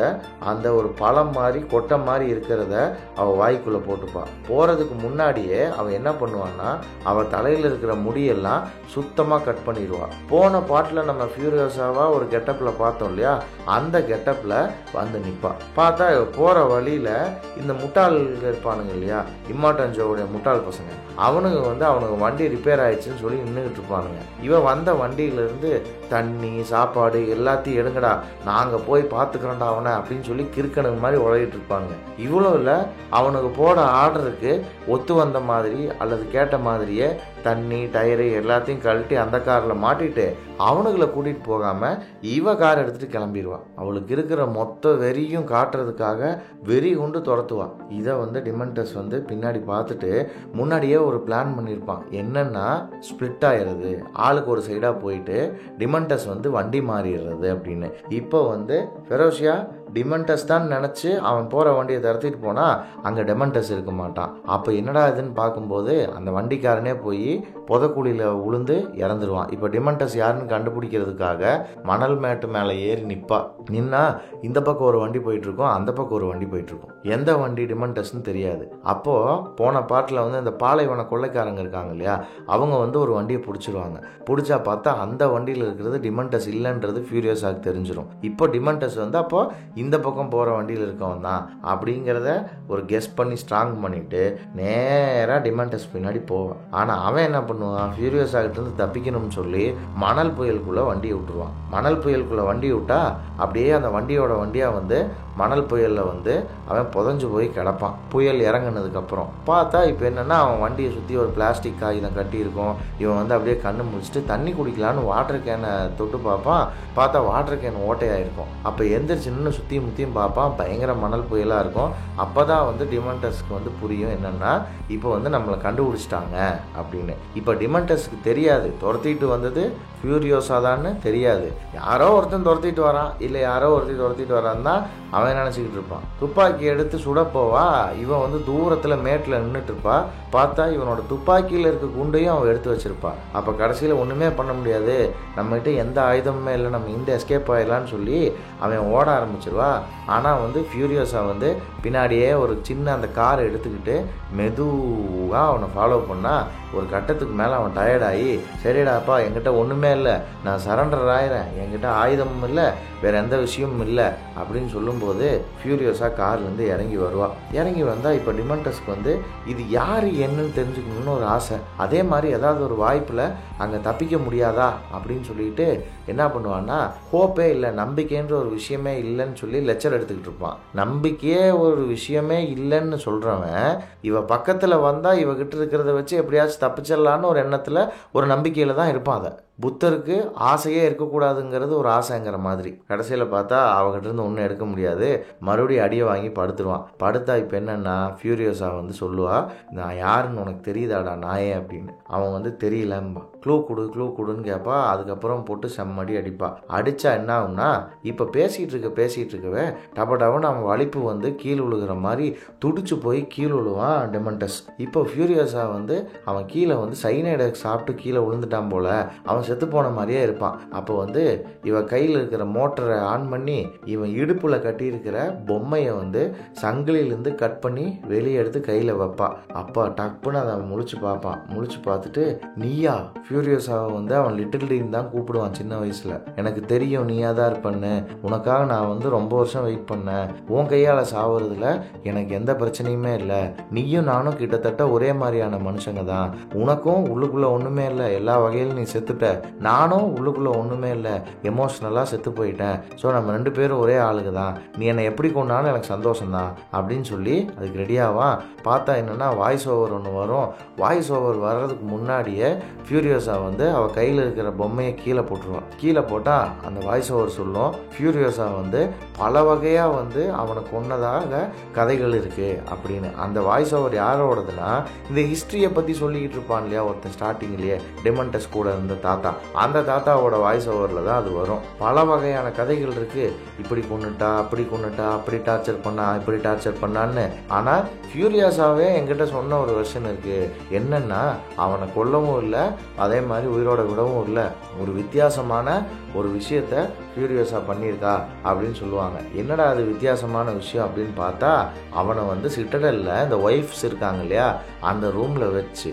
Speaker 1: அந்த ஒரு பழம் மாதிரி கொட்டை மாதிரி இருக்கிறத அவள் வாய்க்குள்ளே போட்டுப்பா. போகிறதுக்கு முன்னாடியே அவள் என்ன பண்ணுவான்னா, அவள் தலையில் இருக்கிற முடியெல்லாம் சுத்தமாக கட் பண்ணிடுவா. போன பாட்டில் நம்ம ஃபியூரியஸாவாக ஒரு கெட்டப்பில் பார்த்தோம் இல்லையா, அந்த கெட்டப்பில் வந்து நிற்பா. பார்த்தா போகிற வழியில் இந்த முட்டாள் இருப்பானுங்க இல்லையா, இம்மார்டன் ஜோவுடைய முட்டாள் பசங்க, அவனுக்கு வண்டி ரிப்பேர் ஆயிடுச்சுன்னு சொல்லி நின்றுக்கிட்டு இருப்பானுங்க. இவன் வந்த வண்டியிலேருந்து தண்ணி சாப்பாடு எல்லாத்தையும் எடுங்கடா, நாங்கள் போய் பார்த்துக்கிறோண்டா அவனை அப்படின்னு சொல்லி கிறுக்கனுக்கு மாதிரி உழையிட்டு இருப்பாங்க. இவ்வளோ இல்லை, அவனுக்கு போட ஆர்டருக்கு ஒத்து வந்த மாதிரி அல்லது கேட்ட மாதிரியே தண்ணி டயரு எல்லாத்தையும் கழட்டி அந்த காரில் மாட்டிட்டு அவனுங்களை கூட்டிகிட்டு போகாமல் இவ கார் எடுத்துகிட்டு கிளம்பிடுவான். அவளுக்கு இருக்கிற மொத்த வெறியும் காட்டுறதுக்காக வெறி கொண்டு துரத்துவான். இதை டிமெண்டஸ் பின்னாடி பார்த்துட்டு முன்னாடியே ஒரு பிளான் பண்ணியிருப்பான். என்னன்னா ஸ்பிளிட் ஆயிடுறது, ஆளுக்கு ஒரு சைடாக போயிட்டு டிமெண்டஸ் வண்டி மாறிடுறது அப்படின்னு. இப்போ ஃபெரோஷியா டிமெண்டஸ் தான் நினச்சி அவன் போகிற வண்டியை தரத்திட்டு போனால் அங்கே டிமெண்டஸ் இருக்க மாட்டான். அப்போ என்னடா இதுன்னு பார்க்கும்போது அந்த வண்டிக்காரனே போய் புதக்குழியில் உளுந்து இறந்துருவான். இப்போ டிமெண்டஸ் யாருன்னு கண்டுபிடிக்கிறதுக்காக மணல் மேட்டு மேலே ஏறி நின்னா இந்த பக்கம் ஒரு வண்டி போயிட்டுருக்கோம், அந்த பக்கம் ஒரு வண்டி போயிட்டுருக்கும். எந்த வண்டி டிமெண்டஸ்ன்னு தெரியாது. அப்போது போன பாட்டில் இந்த பாலைவன கொள்ளைக்காரங்க இருக்காங்க இல்லையா, அவங்க ஒரு வண்டியை பிடிச்சிருவாங்க. பிடிச்சா பார்த்தா அந்த வண்டியில் இருக்கிறது டிமெண்டஸ் இல்லைன்றது ஃபியூரியஸாக தெரிஞ்சிடும். இப்போ டிமெண்டஸ் அப்போ இந்த பக்கம் போகிற வண்டியில் இருக்கவன் தான் அப்படிங்கிறத ஒரு கெஸ் பண்ணி ஸ்ட்ராங் பண்ணிவிட்டு நேராக டிமெண்டஸ் பின்னாடி போவான். ஆனால் அவன் என்ன பண்ணுவான், ஃபியூரியஸ் ஆகிட்டு தப்பிக்கணும்னு சொல்லி மணல் புயலுக்குள்ளே வண்டியை விட்டுருவான். மணல் புயலுக்குள்ளே வண்டி விட்டா அப்படியே அந்த வண்டியோட வண்டியாக மணல் புயலில் அவன் புதஞ்சு போய் கிடப்பான். புயல் இறங்கினதுக்கப்புறம் பார்த்தா இப்போ என்னென்னா அவன் வண்டியை சுற்றி ஒரு பிளாஸ்டிக் காகிதம் கட்டியிருக்கும். இவன் அப்படியே கண்ணு முடிச்சுட்டு தண்ணி குடிக்கலான்னு வாட்டர் கேனை தொட்டு பார்ப்பான். பார்த்தா வாட்டர் கேன் ஓட்டையாயிருக்கும். அப்போ எந்திரிச்சு நின்று சுற்றியும் முற்றியும் பார்ப்பான். பயங்கர மணல் புயலாக இருக்கும். அப்போ தான் டிமெண்டஸ்க்கு புரியும் என்னென்னா இப்போ நம்மளை கண்டுபிடிச்சிட்டாங்க அப்படின்னு. இப்போ டிமெண்டஸ்க்கு தெரியாது துரத்திட்டு வந்தது ஃபியூரியோஸாதான்னு தெரியாது. யாரோ ஒருத்தன் துரத்திட்டு வரான், இல்லை யாரோ ஒருத்தர் துரத்திட்டு வரான் தான் அவன் நினச்சிக்கிட்டு இருப்பான். துப்பாக்கி எடுத்து சுடப்போவா இவன் தூரத்தில் மேட்டில் நின்றுட்டு இருப்பா. பார்த்தா இவனோட துப்பாக்கியில் இருக்க குண்டையும் அவன் எடுத்து வச்சிருப்பா. அப்போ கடைசியில் ஒன்றுமே பண்ண முடியாது, நம்மகிட்ட எந்த ஆயுதமுமே இல்லை, நம்ம இந்த எஸ்கேப் ஆகிடலான்னு சொல்லி அவன் ஓட ஆரம்பிச்சிருவா. ஆனால் ஃபியூரியஸாக பின்னாடியே ஒரு சின்ன அந்த காரை எடுத்துக்கிட்டு மெதுவாக அவனை ஃபாலோ பண்ணால் ஒரு கட்டத்துக்கு மேலே அவன் டயர்டாகி, சரிடாப்பா என்கிட்ட ஒன்றுமே இல்லை, நான் சரண்டர் ஆயிரேன், என்கிட்ட ஆயுதமும் இல்லை, வேறு எந்த விஷயமும் இல்லை அப்படின்னு சொல்லும்போது ஃபியூரியஸாக கார்லேருந்து இறங்கி வருவாள். இறங்கி வந்தால் இப்போ டிமெண்டஸ்க்கு இது யார் என்னன்னு தெரிஞ்சுக்கணும்னு ஒரு ஆசை. அதே மாதிரி ஏதாவது ஒரு வாய்ப்பில் அங்கே தப்பிக்க முடியாதா அப்படின்னு சொல்லிட்டு என்ன பண்ணுவான்னா, ஹோப்பே இல்லை, நம்பிக்கைன்ற ஒரு விஷயமே இல்லைன்னு சொல்லி லெக்சர் எடுத்துக்கிட்டு இருப்பான். நம்பிக்கையே ஒரு விஷயமே இல்லைன்னு சொல்கிறவன் இவ பக்கத்தில் வந்தால் இவகிட்ட இருக்கிறத வச்சு எப்படியாச்சும் தப்பிச்சிடலான்னு ஒரு எண்ணத்தில் ஒரு நம்பிக்கையில் தான் இருப்பான். அதை புத்தருக்கு ஆசையே இருக்கக்கூடாதுங்கிறது ஒரு ஆசைங்கிற மாதிரி. கடைசியில் பார்த்தா அவகிட்ட இருந்து ஒன்றும் எடுக்க முடியாது, மறுபடியும் அடியை வாங்கி படுத்துருவான். படுத்தா இப்போ என்னன்னா ஃபியூரியஸாக சொல்லுவா, நான் யாருன்னு உனக்கு தெரியுதாடா நாயே அப்படின்னு. அவன் தெரியலம்பா. க்ளூ கொடுன்னு கேட்பா. அதுக்கப்புறம் போட்டு செம்மடி அடிப்பா. அடித்தா என்ன ஆகும்னா, இப்போ பேசிகிட்டு இருக்கவே டபன்னு அவன் வலிப்பு கீழே விழுகிற மாதிரி துடிச்சு போய் கீழே விழுவான் டிமெண்டஸ். இப்போ ஃபியூரியஸாக அவன் கீழே சைனைடை சாப்பிட்டு கீழே விழுந்துட்டான் போல, அவன் செத்து போன மாதிரியே இருப்பான். அப்போ இவன் கையில் இருக்கிற மோட்டரை ஆன் பண்ணி இவன் இடுப்பில் கட்டியிருக்கிற பொம்மையை சங்கிலிலேருந்து கட் பண்ணி வெளியே எடுத்து கையில் வைப்பா. அப்பா டப்புன்னு அதை அவன் முழிச்சு பார்ப்பான். முழிச்சு பார்த்துட்டு, நீயா? ஃபியூரியஸாக அவன் லிட்டில் டீன் தான் கூப்பிடுவான் சின்ன வயசில். எனக்கு தெரியும் நீயா தான் இருப்பண்ணு, உனக்காக நான் ரொம்ப வருஷம் வெயிட் பண்ணேன், உன் கையால் சாவறதுல எனக்கு எந்த பிரச்சனையுமே இல்லை, நீயும் நானும் கிட்டத்தட்ட ஒரே மாதிரியான மனுஷங்க தான், உனக்கும் உள்ளுக்குள்ளே ஒன்றுமே இல்லை, எல்லா வகையிலும் நீ செத்துட்ட, நானும் உள்ளுக்குள்ளே ஒன்றுமே இல்லை, எமோஷ்னலாக செத்து போயிட்டேன், ஸோ நம்ம 2 பேரும் ஒரே ஆளுக்கு தான், நீ என்னை எப்படி கொண்டாலும் எனக்கு சந்தோஷம்தான் அப்படின்னு சொல்லி அதுக்கு ரெடியாவான். பார்த்தா என்னென்னா வாய்ஸ் ஓவர் ஒன்று வரும். வாய்ஸ் ஓவர் வர்றதுக்கு முன்னாடியே ஃபியூரியஸாக அவள் கையில் இருக்கிற பொம்மையை கீழே போட்டுருவான். கீழே போட்டால் அந்த வாய்ஸ் ஓவர் சொல்லும், ஃபியூரியஸாக பல வகையாக அவனை கொன்னதாக கதைகள் இருக்குது அப்படின்னு. அந்த வாய்ஸ் ஓவர் யாரோடதுன்னா, இந்த ஹிஸ்ட்ரியை பற்றி சொல்லிக்கிட்டு இருப்பான் இல்லையா ஒருத்தன் ஸ்டார்டிங்லேயே, டிமெண்டஸ் கூட இருந்த தாத்தா, அந்த தாத்தாவோட வாய்ஸ் ஓவரில் தான் அது வரும். பல வகையான கதைகள் இருக்குது, இப்படி கொண்டுட்டா அப்படி கொண்டுட்டா, அப்படி டார்ச்சர் பண்ணா இப்படி டார்ச்சர் பண்ணான்னு. ஆனால் ஃபியூரியஸாகவே என்கிட்ட சொன்ன ஒரு வெர்ஷன் இருக்குது, என்னென்னா அவனை கொல்லவும் இல்லை, அதே மாதிரி உயிரோட விடவும் இல்லை, ஒரு வித்தியாசமான ஒரு விஷயத்த ஃபியூரியஸாக பண்ணியிருக்கா அப்படின்னு சொல்லுவாங்க. என்னடா அது வித்தியாசமான விஷயம் அப்படின்னு பார்த்தா, அவனை வந்து சிட்டடலில் இந்த ஒய்ஃப்ஸ் இருக்காங்க இல்லையா, அந்த ரூமில் வச்சு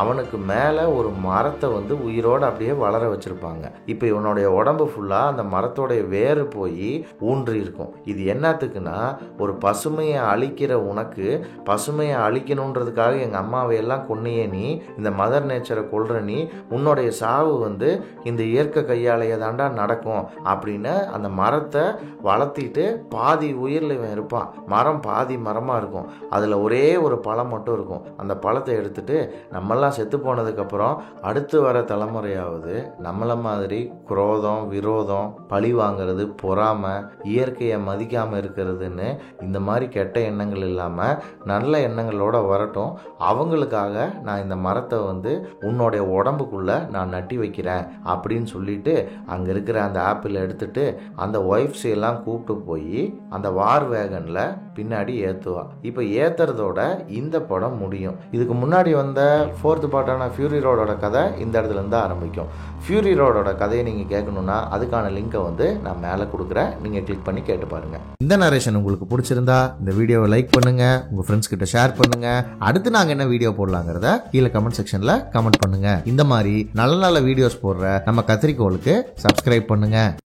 Speaker 1: அவனுக்கு மேலே ஒரு மரத்தை வந்து உயிரோடு அப்படியே வளர வச்சுருப்பாங்க. இப்போ இவனுடைய உடம்பு ஃபுல்லாக அந்த மரத்தோடைய வேறு போய் ஊன்றி இருக்கும். இது என்னத்துக்குன்னா, ஒரு பசுமையை அழிக்கிற உனக்கு பசுமையை அழிக்கணுன்றதுக்காக எங்கள் அம்மாவை எல்லாம் கொன்னையே நீ, இந்த மதர் நேச்சரை கொல்ற நீ, உன்னுடைய சாவு வந்து இந்த இயற்கை கையாலேயே தாண்டா நடக்கும் அப்படின்னு அந்த மரத்தை வளர்த்திட்டு பாதி உயிரில் இவன் இருப்பான். மரம் பாதி மரமாக இருக்கும், அதில் ஒரே ஒரு பழம் மட்டும் இருக்கும். அந்த பழத்தை எடுத்துட்டு நம்மெல்லாம் செத்து போனதுக்கப்புறம் அடுத்து வர தலைமுறையாவது நம்மளை மாதிரி குரோதம், விரோதம், பழி வாங்கிறது, பொறாமை, இயற்கையை மதிக்காமல் இருக்கிறதுன்னு இந்த மாதிரி கெட்ட எண்ணங்கள் இல்லாமல் நல்ல எண்ணங்களோட வரட்டும். அவங்களுக்காக நான் இந்த மரத்தை வந்து உன்னுடைய உடம்புக்குள்ளே நான் நட்டி வைக்கிறேன் அப்படின்னு சொல்லிட்டு அங்கே இருக்கிற அந்த ஆப்பிள் எடுத்துட்டு அந்த ஒய்ஃப்ஸ் எல்லாம் கூப்பிட்டு போய் அந்த வார் வேகனில் பின்னாடி ஏற்றுவா. இப்போ ஏற்றுறதோட இந்த படம் முடியும். இதுக்கு முன்னாடி வந்த 4th பார்ட்டான ஃபியூரி ரோடோட கதை இந்த இடத்துல இருந்து ஆரம்பிக்கும். ஃபியூரி ரோடோட கதையை நீங்கள் கேட்கணுன்னா அதுக்கான லிங்கை வந்து நான் மேலே கொடுக்குறேன், நீங்கள் கிளிக் பண்ணி கேட்டு பாருங்கள். இந்த நரேஷன் உங்களுக்கு பிடிச்சிருந்தா இந்த வீடியோவை லைக் பண்ணுங்கள், உங்கள் ஃப்ரெண்ட்ஸ் கிட்ட ஷேர் பண்ணுங்கள். அடுத்து நாங்கள் என்ன வீடியோ போடலாங்கிறத கீழே கமெண்ட் செக்ஷனில் கமெண்ட் பண்ணுங்கள். இந்த மாதிரி நல்ல நல்ல வீடியோஸ் போடுற நம்ம கத்திரிக்கோளுக்கு சப்ஸ்கிரைப் பண்ணுங்கள்.